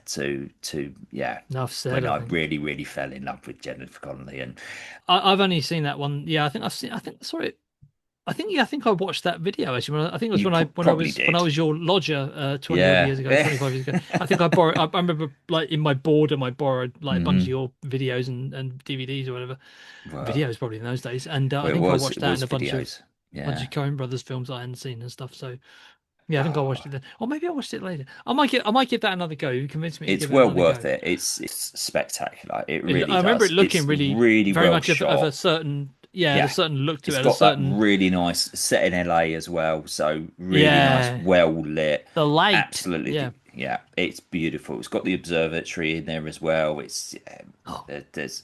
yeah, Enough said, when I I think. really fell in love with Jennifer Connelly, and I've only seen that one. Yeah, I think sorry. I think I watched that video actually. I think it was you probably did. when I was your lodger 20 Yeah. odd years ago, 25 years ago. I think I borrowed. I remember like in my boredom, I borrowed like a bunch of your videos and DVDs or whatever. Well, Videos probably in those days, and well, I it think I was watched it that was and a bunch videos. of Yeah. Coen Brothers films I hadn't seen and stuff. So yeah, I think I watched it then. Or maybe I watched it later. I might give that another go. You convinced me to It's give it well another worth go. it. It's spectacular. It really I remember does. it looking It's really really very well much of shot. a certain yeah, there's a Yeah, certain look to it's it, a got that certain really nice set in LA as well. So really nice, yeah, well lit. the light. Yeah. Absolutely, yeah, it's beautiful. It's got the observatory in there as well. Oh, There's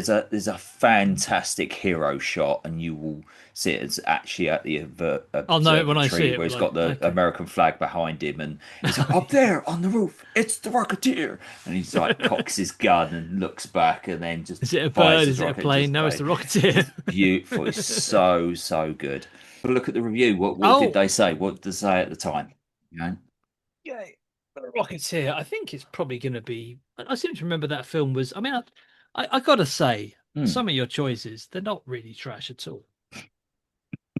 there's a fantastic hero shot, and you will see it. It's actually at the I'll know it when I see observatory it. where But he's like, got the okay, American flag behind him, and he's like, up there on the roof. It's the Rocketeer, and he's like cocks his gun and looks back, and then just is it a fires bird? his Is it a rocket into plane? No, it's space. the Rocketeer. It's beautiful. It's so good. But look at the review. What did Oh, they say? What did they say at the time? You know? yeah, the Rocketeer. I think it's probably going to be. I seem to remember that film was. I mean, I gotta say, Hmm. some of your choices they're not really trash at all.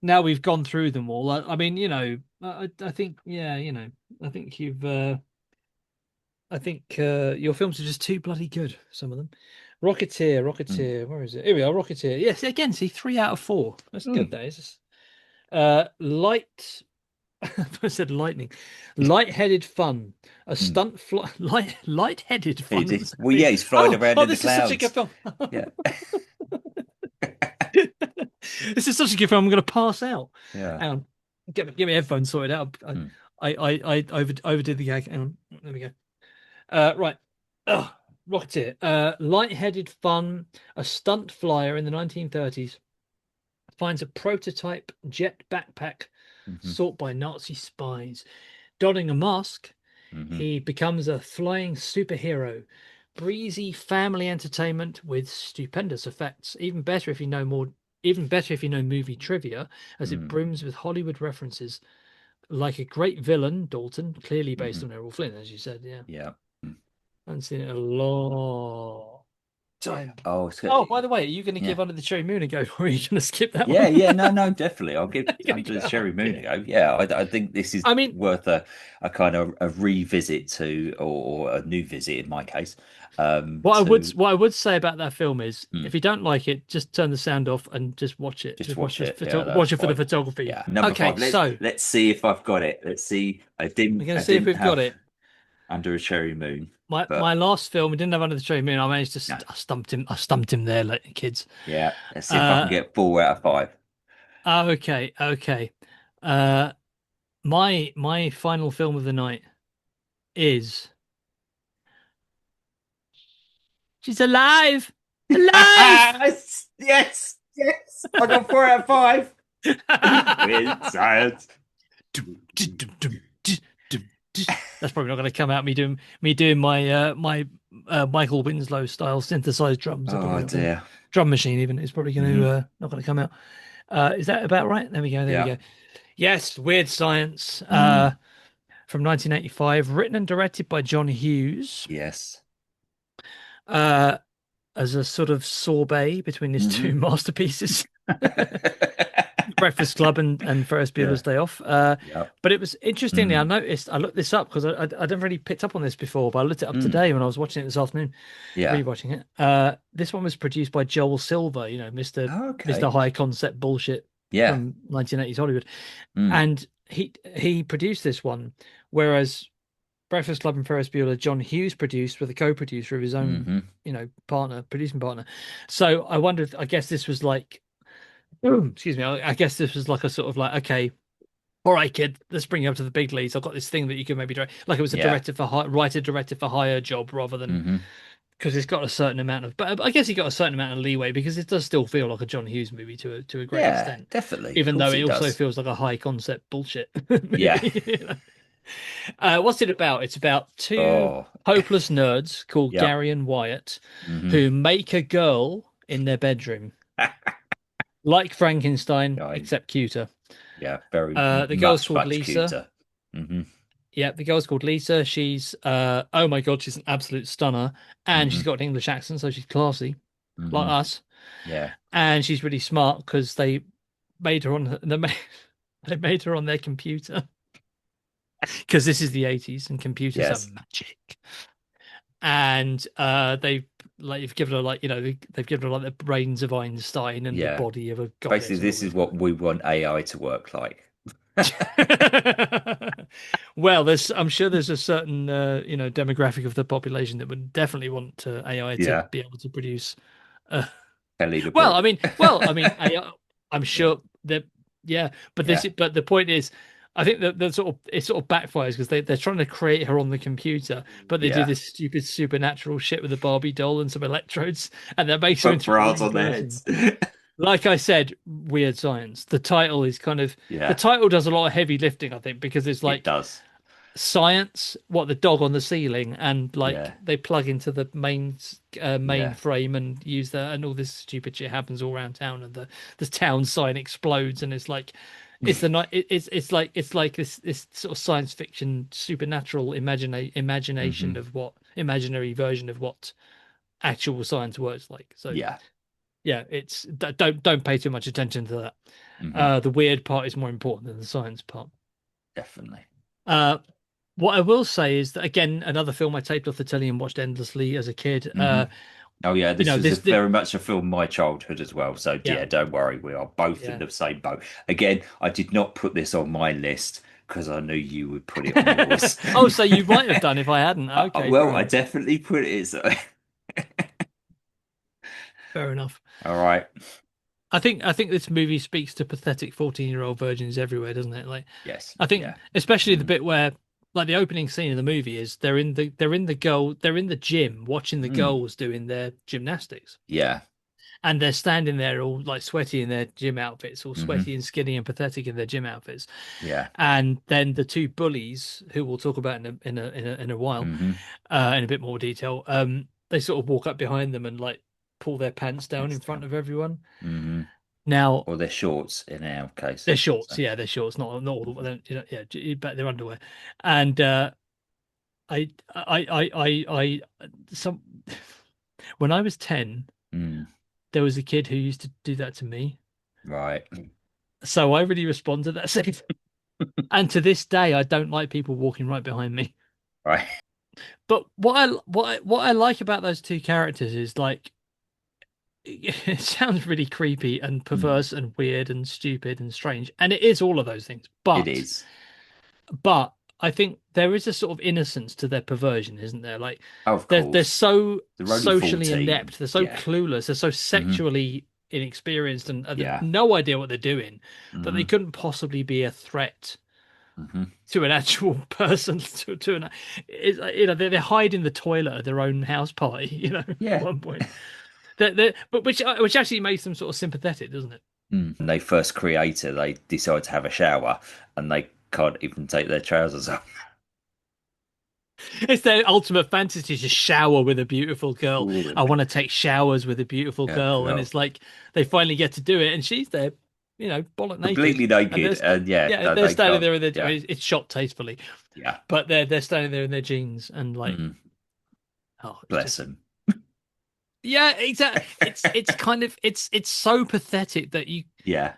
Now we've gone through them all. I mean, I think, yeah, I think I think your films are just too bloody good. Some of them. Rocketeer, Hmm. Rocketeer. Where is it? Here we are. Rocketeer. Yes, again, see 3 out of 4. That's good. Hmm. That is. Light. I said lightning. Light-headed fun. A Hmm. stunt fly. Light-headed fun. What does that Well, mean? yeah, he's flying around Oh, in the this is such a good clouds. film. Yeah. This is such a good film. I'm going to pass out. Yeah. Hang on. Get my headphones sorted out. Hmm. I overdid the gag. Hang on. There we go. Right. Oh, Rocketeer. Light-headed fun. A stunt flyer in the 1930s finds a prototype jet backpack Hmm. sought by Nazi spies. Donning a mask, Hmm. he becomes a flying superhero. Breezy family entertainment with stupendous effects. Even better if you know movie trivia, as it Hmm. brims with Hollywood references. Like a great villain, Dalton, clearly based Hmm. on Errol Flynn, as you said. Yeah, Yeah. Hmm. I haven't seen it in a long time. Oh, Oh, by the way, are you going to yeah. give Under the Cherry Moon a go, or are you going to skip that Yeah, one? yeah, no, no, definitely. I'll give You're going Under to the go, oh Cherry Moon a dear. go. Yeah, I think this is I mean, worth a kind of a revisit to, or a new visit in my case. To what I would say about that film is, hmm, if you don't like it, just turn the sound off and just watch it. just Just watch watch it. Yeah, that's watch it for the fine. photography. Yeah, number Okay, five. Let's so let's see if I've got it. Let's see. we're going I to see if didn't we've got have it. Under a Cherry Moon, My but last film, we didn't have Under the Cherry Moon. I managed to no. I stumped him. I stumped him there, like kids. Yeah, let's see if I can Uh, get 4 out of 5. okay, okay. Uh, my final film of the night is she's alive, alive. Yes, yes, yes. I got 4 out of 5. With science. That's probably not going to come out. Me doing my Michael Winslow style synthesized drums. Oh dear. Drum machine even is probably going to Hmm. not going to come out. Is that about right? There we go. There we Yeah. go. Yes, Weird Science. Mm. From 1985, written and directed by John Hughes. Yes. Uh, as a sort of sorbet between his two Hmm. masterpieces. Breakfast Club and Ferris Yeah. Bueller's Day Off. Yeah. But it was interestingly, Mm. I looked this up because I never really picked up on this before, but I looked it up Mm. today when I was watching it this afternoon, Yeah. rewatching it. This one was produced by Joel Silver, Mr. Okay. High Concept bullshit Yeah. from 1980s Hollywood. Mm. And he produced this one, whereas Breakfast Club and Ferris Bueller, John Hughes produced with a co-producer of his own, Hmm. producing partner. So I wondered, I guess this was like, excuse me, I guess this was like a sort of like, okay, all right, kid, let's bring you up to the big leagues. I've got this thing that you can maybe direct. Like it was a Yeah. writer director for hire job rather than Hmm. because it's got a certain amount of. But I guess he got a certain amount of leeway because it does still feel like a John Hughes movie to a great Yeah, extent, definitely. Of even though course it it also does. feels like a high concept bullshit Yeah. movie. What's it about? It's about two Oh. hopeless nerds called Yep. Gary and Wyatt Hmm. who make a girl in their bedroom, like Frankenstein, Yeah, except cuter. yeah, very The girl's much, called much Lisa. cuter. Hmm. Yeah, the girl's called Lisa. She's oh my God, she's an absolute stunner. And she's Hmm. got an English accent, so she's classy, like Hmm. us. Yeah. And she's really smart because made her on they made her on their computer. Because this is the 80s and computers are Yes. magic. And they've given her they've given her like the brains of Einstein and the Yeah. body of a Basically, goddess and all this is this what kind we want AI to work like. of. Well, I'm sure there's a certain demographic of the population that would definitely want AI to Yeah. be able to produce uh, Kelly Well, LeBrook. I'm Yeah, sure that, yeah, but yeah, but the point is, I think that it sort of backfires because they're trying to create her on the computer, but they do yeah. this stupid supernatural shit with a Barbie doll and some electrodes, and that makes her Put into a bras real on their person. heads. Like I said, weird science. The title is kind of the Yeah, title does a lot of heavy lifting, I think, because it's it like does. science, what the dog on the ceiling, and like Yeah, they plug into the main yeah. frame and use that, and all this stupid shit happens all around town, and the town sign explodes, and it's like it's the night. It's like this sort of science fiction supernatural imagination Hmm. of what imaginary version of what actual science works like. So Yeah. yeah, don't pay too much attention to that. Hmm. The weird part is more important than the science part. Definitely. Uh, what I will say is that again, another film I taped off the telly and watched endlessly as a kid. Hmm. Oh yeah, You this know, was this, very much a film of my childhood as well. So yeah, yeah, don't worry, we are both in yeah. the same boat. Again, I did not put this on my list because I knew you would put it on yours. Oh, so you might have done if I hadn't. Okay, fair Well, I enough. definitely put it. So. Fair enough. All right. I think this movie speaks to pathetic 14-year-old virgins everywhere, doesn't it? Like, Yes. I think Yeah. especially the Mm. bit where like the opening scene of the movie is they're in the gym watching the Mm. girls doing their gymnastics. Yeah. And they're standing there all like sweaty in their gym outfits, all Hmm. sweaty and skinny and pathetic in their gym outfits. Yeah. And then the two bullies, who we'll talk about in a while, Hmm. in a bit more detail, they sort of walk up behind them and like pull their pants down in front of everyone. Hmm. Now Or their shorts in our case. they're shorts, So. yeah, they're shorts, not all, Mhm. you know, yeah, but they're underwear. And some when I was 10, Mm. there was a kid who used to do that to me. Right. So I really respond to that sentence. And to this day, I don't like people walking right behind me. Right. But what I like about those two characters is like it sounds really creepy and Mm. perverse and weird and stupid and strange, and it is all of those things. It is. But I think there is a sort of innocence to their perversion, isn't there? Like Of they're course. so They're only socially 14. inept, they're so Yeah. clueless, they're so Hmm. sexually inexperienced, and they've Yeah. no idea what they're doing, that they Hmm. couldn't possibly be a threat Hmm. to an actual person to an you know they hide in the toilet at their own house party at Yeah. one point but which actually makes them sort of sympathetic, doesn't it? Mm. When they first create it, they decide to have a shower and they can't even take their trousers off. It's their ultimate fantasy to shower with a beautiful girl. Ooh. I want to take showers with a beautiful Yeah. girl, and Well, it's like they finally get to do it, and she's there, bollock naked, completely and naked. And yeah, yeah, no, they're they standing can't. there in their, I Yeah. mean, it's shot tastefully, Yeah. but they're standing there in their jeans and like, Mm. oh, it's Bless just. them. Yeah, exactly. It's kind of it's so pathetic that Yeah.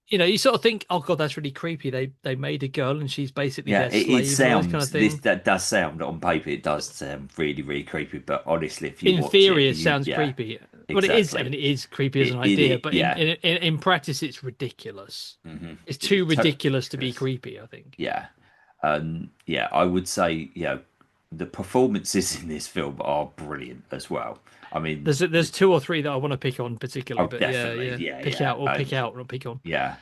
you sort of think, oh God, that's really creepy. They made a girl and she's basically Yeah. their It slave and all this kind of sounds, this, thing. that does sound on paper, it does sound really, really creepy. But honestly, if you In watch it, theory, it sounds yeah, creepy, but it is. I mean, exactly. it is creepy as an idea, but Yeah. in practice, it's ridiculous. Hmm. It's It is too totally ridiculous to be ridiculous. creepy, I think. Yeah. Yeah, I would say, the performances in this film are brilliant as well. I mean, There's two or three that I want to pick on particularly, oh, but yeah, definitely. yeah, Yeah, pick yeah. out or pick out, not pick on. Yeah.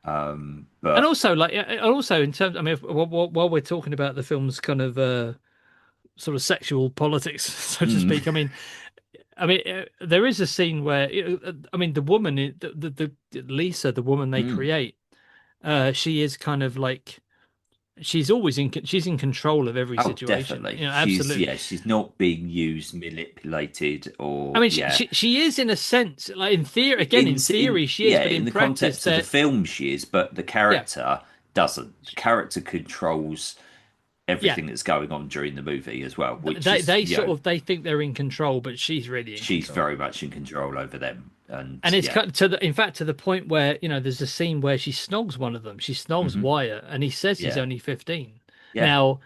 And But also, like, and also in terms, I mean, while we're talking about the film's kind of sort of sexual politics, so to mm, speak, there is a scene where, I mean, the woman, the Lisa, the woman they mm, create, she is kind of like she's in control of every oh, situation. definitely. Absolutely. She's not being used, manipulated, I or mean, yeah. she is in a sense, like in theory, again, in theory, she is, Yeah, but in in the practice, context of the that film, she is, but the yeah, character doesn't. The character controls yeah, everything that's going on during the movie as well, which they is, they sort of they think they're in control, but she's really in she's control. very much in control over them. And And it's yeah. cut to in fact, to the point where, there's a scene where she snogs one of them. She snogs Hmm. Wyatt, and he says he's Yeah. only 15. Yeah. Now,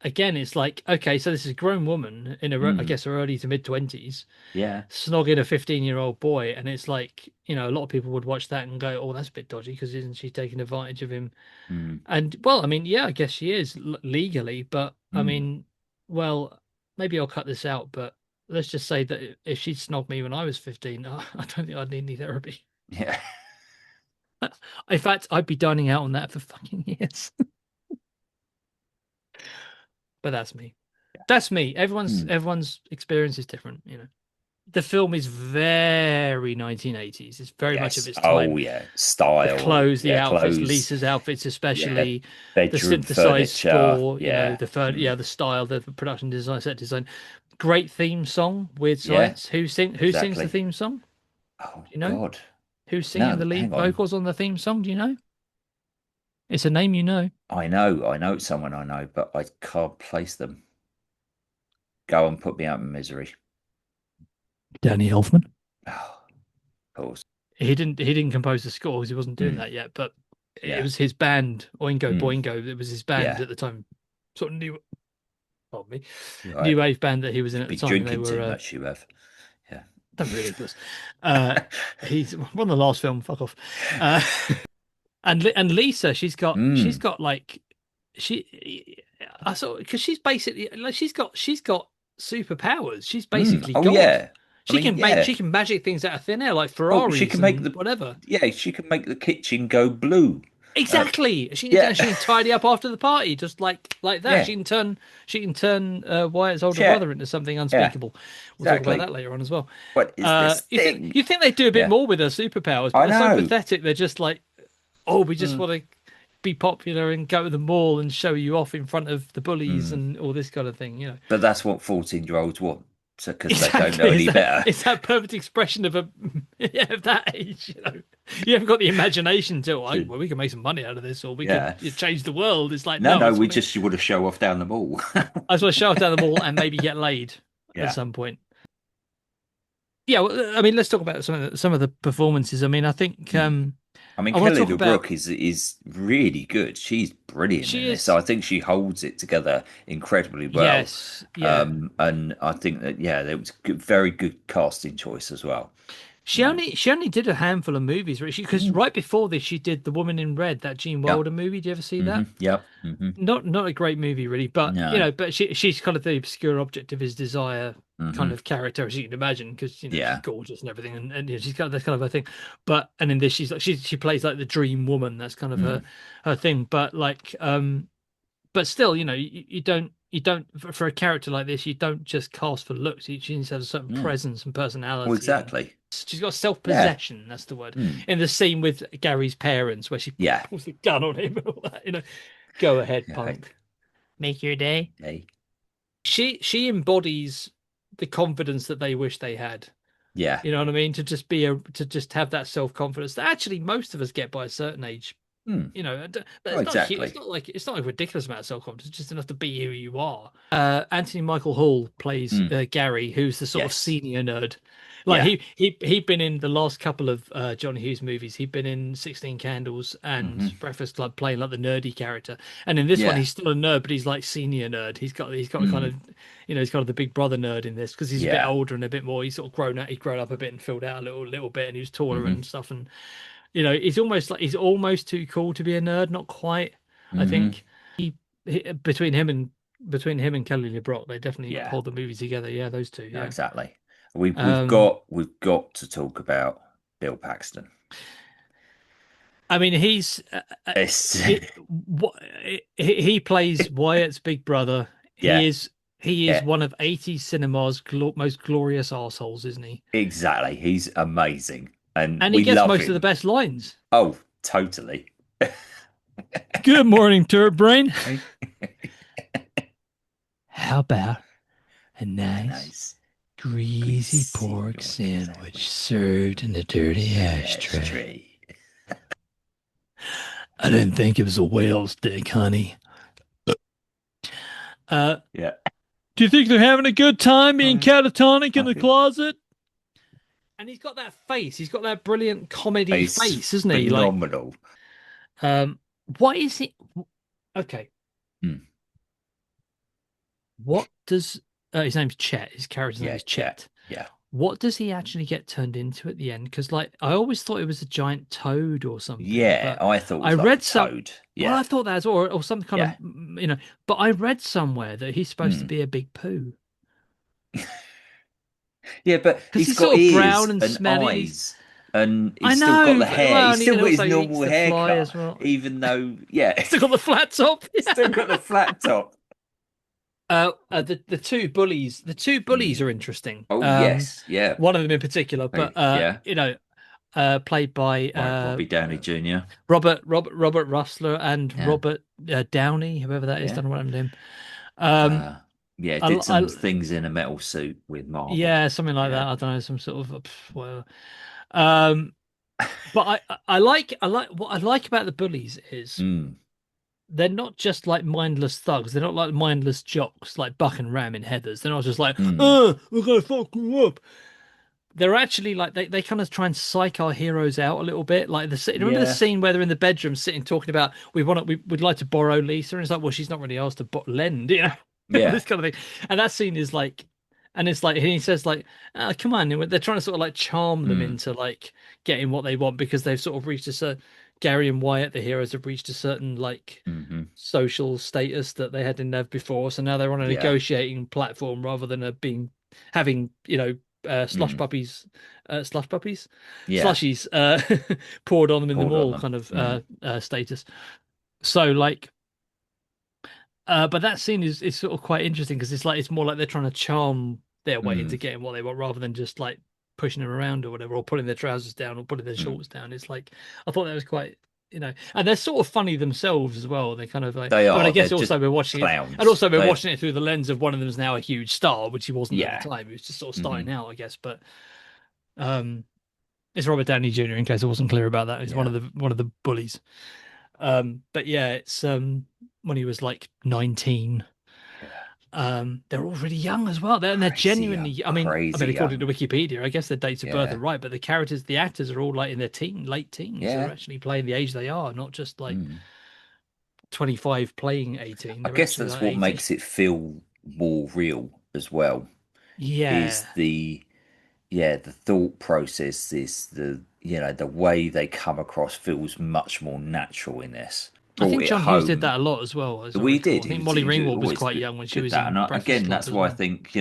again, it's like, okay, so this is a grown woman in I Mm, guess her early to mid 20s, yeah. snogging a 15-year-old boy, and it's like, a lot of people would watch that and go, oh, that's a bit dodgy because isn't she taking advantage of him? Mm, And well, I mean, yeah, I guess she is legally, but I mm. mean, well, maybe I'll cut this out, but let's just say that if she'd snogged me when I was 15, I don't think I'd need any therapy. Yeah. In fact, I'd be dining out on that for fucking years. But that's me. That's me. Everyone's Hmm. everyone's experience is different, you know. The film is very 1980s. It's very much of Yes. its time. Oh yeah. The Style. clothes, the Yeah. outfits, Clothes. Lisa's outfits Yeah. especially, the Bedroom synthesized furniture. score, you know, Yeah. the third, Mm. yeah, the style, the production design, set design. Great theme song, Weird Yeah. Science. Who sings the Exactly. theme song? Do Oh you know? God. Who's singing the No. lead Hang on. vocals on the theme song? Do you know? It's a name you know. I know. I know it's someone I know, but I can't place them. Go and put me out of misery. Danny Elfman. Oh, of course. He didn't compose the score because he wasn't doing Mm. that yet, but it Yeah. was his band, Oingo Mm. Boingo. It was his band Yeah. at the time, sort of new, pardon me, You're new right. wave band that he was in Should at the be time, and they drinking were too much. You have. Yeah. that'd be ridiculous. Uh, he's one of the last film. Fuck off. Uh, and Lisa, Mm. she I saw because she's basically like she's got superpowers. She's Mm. basically Oh God. yeah. I mean, yeah. She can magic things out of thin air like Oh, she Ferraris can make and the whatever. yeah. She can make the kitchen go blue. Uh, Exactly. yeah. She can tidy up after the party just like that. Yeah. She can turn Wyatt's older Yeah. brother into something Yeah. unspeakable. We'll talk about Exactly. that later on as well. What is this thing? You think they do a bit Yeah. more with their superpowers, but I they're so know. pathetic. They're just like, oh, we just Mm. want to be popular and go to the mall and show you off in front of the bullies Mm. and all this kind of thing. You know. But that's what 14-year-olds want. So because they don't know Exactly. any better. It's that perfect expression of a yeah, of that age, you know. You haven't got the imagination to, like, well, we can make some money out of this, or we could Yeah. change the world. It's like, No, no, no, we just want to show off down the mall. I just want to show up down the mall and maybe get laid at Yeah. some point. Yeah, well, I mean, let's talk about some of the performances. I mean, I think Mm. I mean, I want to Kelly talk about LeBrook is really good. She's brilliant in she this. So is I think she holds it together incredibly well. yes, yeah. And I think that yeah, it was good, very good casting choice as well. She No. only she only did a handful of movies, because Mm. right before this she did The Woman in Red, that Gene Yeah. Wilder movie. Do you ever see Hmm. that? Yep. Hmm. Not a great movie really, but No. but she's kind of the obscure object of his desire kind Hmm. of character, as you can imagine, because she's Yeah. gorgeous and everything, and she's kind of that's kind of her thing. But and in this she's like she plays like the dream woman. That's kind of Mm. her thing. But still, you don't for a character like this, you don't just cast for looks. She needs to have a certain Mm. presence and Well, personality, and exactly. she's got Yeah. self-possession. That's the word. Mm. In the scene with Gary's parents, where she Yeah. pulls the gun on him, and all that, go ahead, Yeah. punk, make your day. Hey. She embodies the confidence that they wish they had. Yeah. You know what I mean? To just have that self-confidence that actually most of us get by a certain age. Mm. But Oh, exactly. it's not like a ridiculous amount of self-confidence. It's just enough to be who you are. Anthony Michael Hall plays Mm. Gary, who's the sort of Yes. senior nerd. Like Yeah. he'd been in the last couple of John Hughes movies. He'd been in 16 Candles Hmm. and Breakfast Club, playing like the nerdy character. And in this one, Yeah. he's still a nerd, but he's like senior nerd. He's got kind Mm. of he's kind of the big brother nerd in this, because he's a bit Yeah. older and a bit more. He's sort of grown out. He's grown up a bit and filled out a little bit, and he was taller Hmm. and stuff. And he's almost too cool to be a nerd. Not quite. I Hmm. think he between him and Kelly LeBrock, they definitely Yeah. hold the movie together. Yeah, those two. No, Yeah. exactly. We've Um, got to talk about Bill Paxton. I mean, It's he, what he plays Wyatt's big brother. yeah, He is yeah, one of 80 cinema's most glorious assholes, isn't he? exactly. He's amazing, and And he we gets love most of the him. best lines. Oh, totally. Good morning, turd brain. How about a nice Nice. greasy pork sandwich served in a dirty ashtray? Ashtray. I didn't think it was a whale's dick, honey. Uh, Yeah. do you think they're having a good time being catatonic in the Okay. closet? And he's got that face. He's got that brilliant comedy He's face, isn't he? Like, phenomenal. what is it? Okay. Hmm. What does his name's Chet? His character's name Yeah, is Chet. yeah. What does he actually get turned into at the end? Because like I always thought it was a giant toad or something. Yeah, but I thought it was I like read a some. toad. Well, Yeah. I thought that as well, or some kind Yeah. of But I read somewhere that he's supposed to Hmm. be a big poo. Yeah, but because he's he's got sort of brown ears and and smelly. And he's eyes, and I he's still got know, the but hair. well, He's still and got his also he eats normal the fly haircut, as well. even though, yeah, Still got the flat top. still got the flat top. The two bullies Mm. are interesting. Oh yes, yeah, One of them in particular, but yeah. played by Right, Robbie Downey Jr. Robert Russler and Yeah, Robert Downey, whoever that is. yeah. Don't know what happened to him. Um, Yeah, I, did some I, things in a metal suit with Marvel. yeah, something like Yeah. that. I don't know, some sort of whatever. Um, but I like what I like about the bullies is Mm, they're not just like mindless thugs. They're not like mindless jocks like Buck and Ram in Heathers. They're not just like, mm. oh, we're gonna fuck you up. They're actually like they kind of try and psych our heroes out a little bit. Like remember the Yeah, scene where they're in the bedroom sitting talking about we'd like to borrow Lisa, and it's like, well, she's not really asked to lend, yeah. this kind of thing. And that scene is like, and it's like he says like, come on, and they're trying to sort of like charm them Mm, into like getting what they want because they've sort of reached a certain Gary and Wyatt, the heroes, have reached a certain like hmm. social status that they hadn't have before. So now they're on a Yeah. negotiating platform rather than having slush Mm, puppies, yeah. slushies poured on them in the Poured on mall them. kind of Mm, status. So like, but that scene is sort of quite interesting because it's more like they're trying to charm their way into mm, getting what they want rather than just like pushing them around or whatever, or pulling their trousers down or putting their mm. shorts down. It's like I thought that was quite, and they're sort of funny themselves as well. They kind of like, They I mean, I are. They're guess just also we're watching it, and clowns. also we're They. watching it through the lens of one of them is now a huge star, which he wasn't at the Yeah. time. He was just sort of Hmm. starting out, I guess. But um, it's Robert Downey Jr. In case I wasn't clear about that. He's Yeah. one of the bullies. But yeah, it's when he was like 19. Yeah. They're all really young as well. They're Crazy young. genuinely. I mean, Crazy according to young. Wikipedia, I guess their dates of birth are Yeah. right, but the actors are all like in their late teens. They're Yeah. actually playing the age they are, not just like Mm. 25 playing 18. I They're guess actually that's like what 18. makes it feel more real as well, is Yeah, the thought process, is the way they come across feels much more natural in this. I Brought think it John Hughes did home. that a lot as well, as I We recall. did. I He think was, Molly he was Ringwald was always quite good, young when she good was that. in And Breakfast again, Club that's as why I well. think,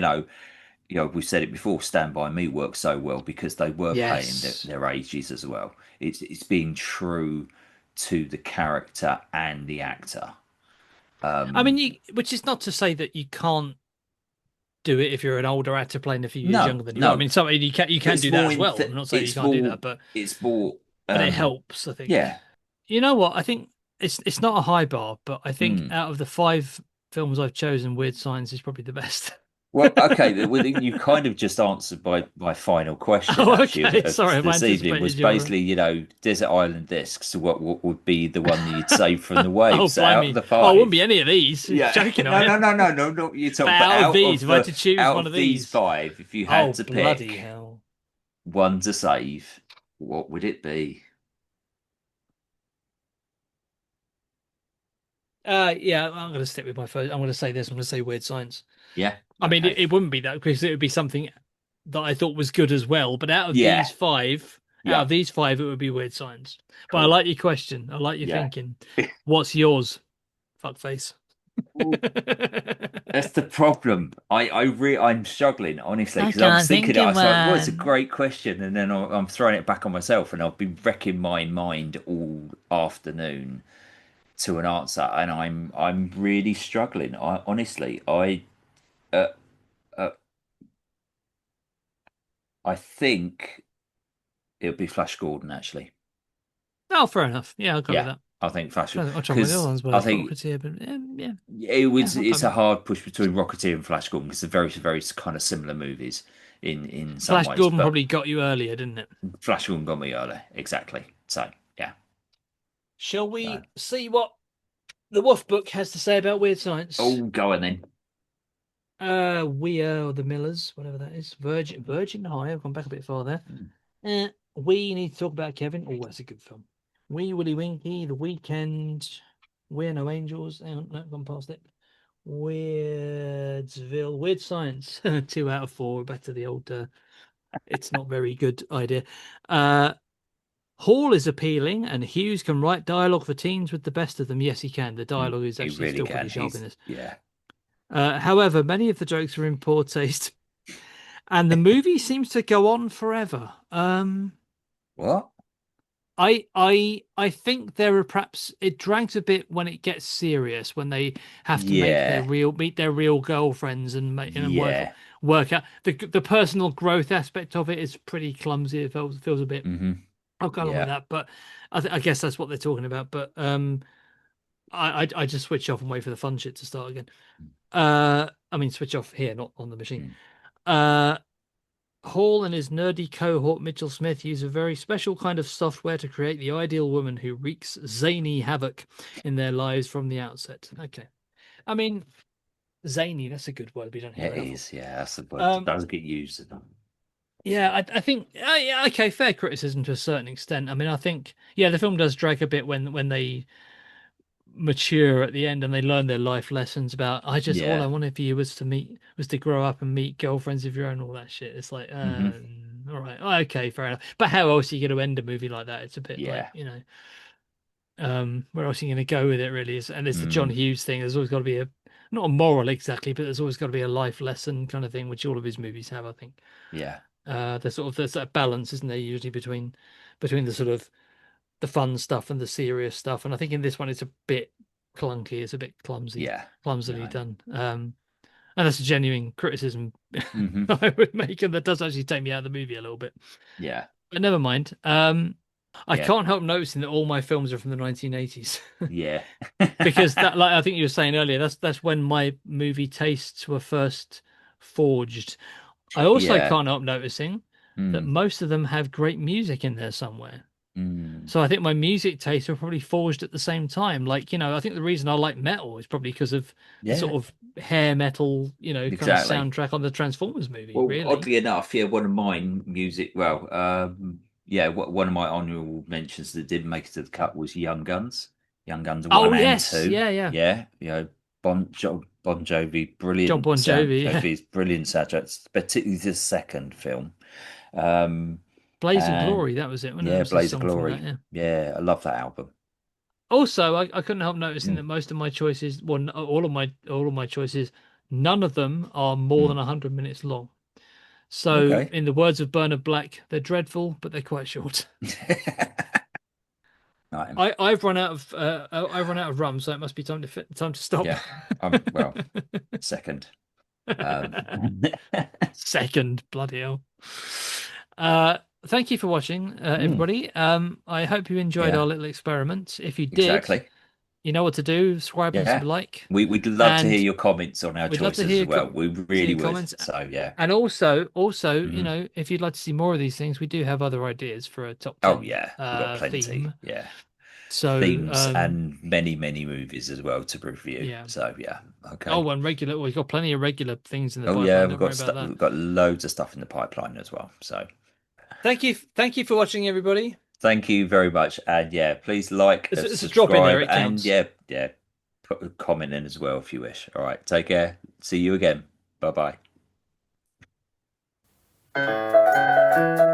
we've said it before, Stand By Me works so well because they were playing Yes. their ages as well. It's being true to the character and the actor. I Um, mean, which is not to say that you can't do it if you're an older actor playing a few years no, younger than you are. I no, mean, so you can it's do that more as well. I'm not saying you it's can't do more that, but it's more it helps, I think. yeah. You know what? I think it's not a high bar, but I think Mm. out of the five films I've chosen, Weird Science is probably the best. Well, okay, well, you kind of just answered my final question Oh, actually okay. of Sorry, I've this evening was anticipated your. basically, Desert Island Discs. What would be the one that you'd save from the Oh, waves out of blimey. the Oh, it wouldn't five? be any of these. You're Yeah, joking, are no, you? no, no, no, no, no. You But talk, but out of these, if I had to choose out one of of these these, five, if you oh, had to bloody pick hell. one to save, what would it be? Yeah, I'm going to stick with my first. I'm going to say this. I'm going to say Weird Science. Yeah, I mean, okay, it wouldn't be that because it would be something that I thought was good as well. But yeah, out yeah, of these five, it would be Weird Science. But I cool, like your question. I like your yeah. thinking. What's yours? Fuckface. That's the problem. I'm struggling honestly I because I was can't thinking think it. I of was like, "Well, it's a one. great question," and then I'm throwing it back on myself, and I've been wrecking my mind all afternoon to an answer, and I'm really struggling. I honestly, uh, uh, I think it would be Flash Gordon actually. Oh, fair enough. Yeah, I'll go with Yeah, that. I think Flash I'm trying with the other because ones, but I I've got think Rocketeer, but yeah, I'll go it's with a that. hard push between Rocketeer and Flash Gordon because they're very very kind of similar movies in some Flash ways, Gordon but. probably got you earlier, didn't it? Flash Gordon got me early, exactly. So yeah. Shall So we see what the Wolf Book has to say about Weird Science? go on then. We are the Millers, whatever that is. Virgin High. I've gone back a bit far there. We need to talk about Kevin. Oh, that's a good film. Wee Willie Winky, The Weekend, We're No Angels. Hang on, no, gone past it. Weirdsville, Weird Science. 2 out of 4. Back to the old. It's not very good idea. Hall is appealing, and Hughes can write dialogue for teens with the best of them. Yes, he can. The dialogue is He actually really still pretty can. sharp in He's this. yeah. However, many of the jokes are in poor taste and the movie seems to go on forever. What? I think there are perhaps it drags a bit when it gets serious, when they have to make their Yeah, real meet their real girlfriends and make and yeah. work out the personal growth aspect of it is pretty clumsy. It feels a bit. Hmm. I'll go along with Yeah. that, but I guess that's what they're talking about. But I just switch off and wait for the fun shit to start again. I mean switch off here, not on the machine. Mm. Uh, Hall and his nerdy cohort Mitchell Smith use a very special kind of software to create the ideal woman who wreaks zany havoc in their lives from the outset. Okay. I mean, zany, that's a good word. We don't Yeah, hear it that often. is. Yeah, that's the word that Um, does get used. yeah, I think, yeah, okay, fair criticism to a certain extent. I mean, I think, yeah, the film does drag a bit when they mature at the end and they learn their life lessons about all I Yeah. wanted for you was to grow up and meet girlfriends of your own, all that shit. It's like Hmm. all right, okay, fair enough, but how else are you going to end a movie like that? It's a bit like, Yeah. where else are you going to go with it really? Is and it's the John Mm. Hughes thing. There's always got to be a not a moral exactly, but there's always got to be a life lesson kind of thing, which all of his movies have, I think. Yeah. There's that balance, isn't there, usually between the sort of the fun stuff and the serious stuff. And I think in this one it's a bit clunky, it's a bit Yeah. clumsily No. done. And that's a genuine criticism Hmm. I would make, and that does actually take me out of the movie a little bit. Yeah. But never mind. I Yeah. can't help noticing that all my films are from the 1980s Yeah. because that, like I think you were saying earlier, that's when my movie tastes were first forged. I also Yeah. can't help noticing that Mm. most of them have great music in there somewhere. Mm. So I think my music tastes were probably forged at the same time. Like, I think the reason I like metal is probably because of the Yeah. sort of hair metal, kind of Exactly. soundtrack on the Transformers movie, Well, really. oddly enough, yeah, one of mine music. Well, yeah, one of my honorable mentions that didn't make it to the cut was Young Guns, Young Guns Oh, one and yes. two. Yeah, yeah. Yeah, Bon Jovi, John brilliant Bon sound. Jovi. Yeah. His brilliant soundtracks, particularly the second film. Um, Blaze of and Glory, that was it. When it yeah, was the Blaze of song from that, Glory. yeah. Yeah, I love that album. Also, I couldn't help noticing Mm, that most of my choices, well, all of my choices, none of them are more mm. than 100 minutes long. So, Okay. in the words of Bernard Black, they're dreadful, but they're quite short. Right. I've run out of rum, so it must be time to stop. Yeah. Well, second. Um, Second, bloody hell. Uh, Thank you for watching, mm, everybody. I hope you enjoyed yeah, our little experiment. If you did, exactly. you know what to do. Subscribe and Yeah. like, We'd love to hear and your comments on our we'd love to choices hear as well. We see really your would. comments. So yeah. And also, Mhm. if you'd like to see more of these things, we do have other ideas for a top Oh 10 yeah, we've got plenty. theme. Yeah. So, Themes and many, many movies as well to review. yeah. So yeah. Okay. Oh, and we've got plenty of regular things in the Oh yeah, pipeline. Don't worry about that. we've got loads of stuff in the pipeline as well. So Thank you for watching, everybody. thank you very much. And yeah, please like, It's a drop in there. subscribe, It and counts. yeah, yeah, put a comment in as well if you wish. All right, take care. See you again. Bye bye.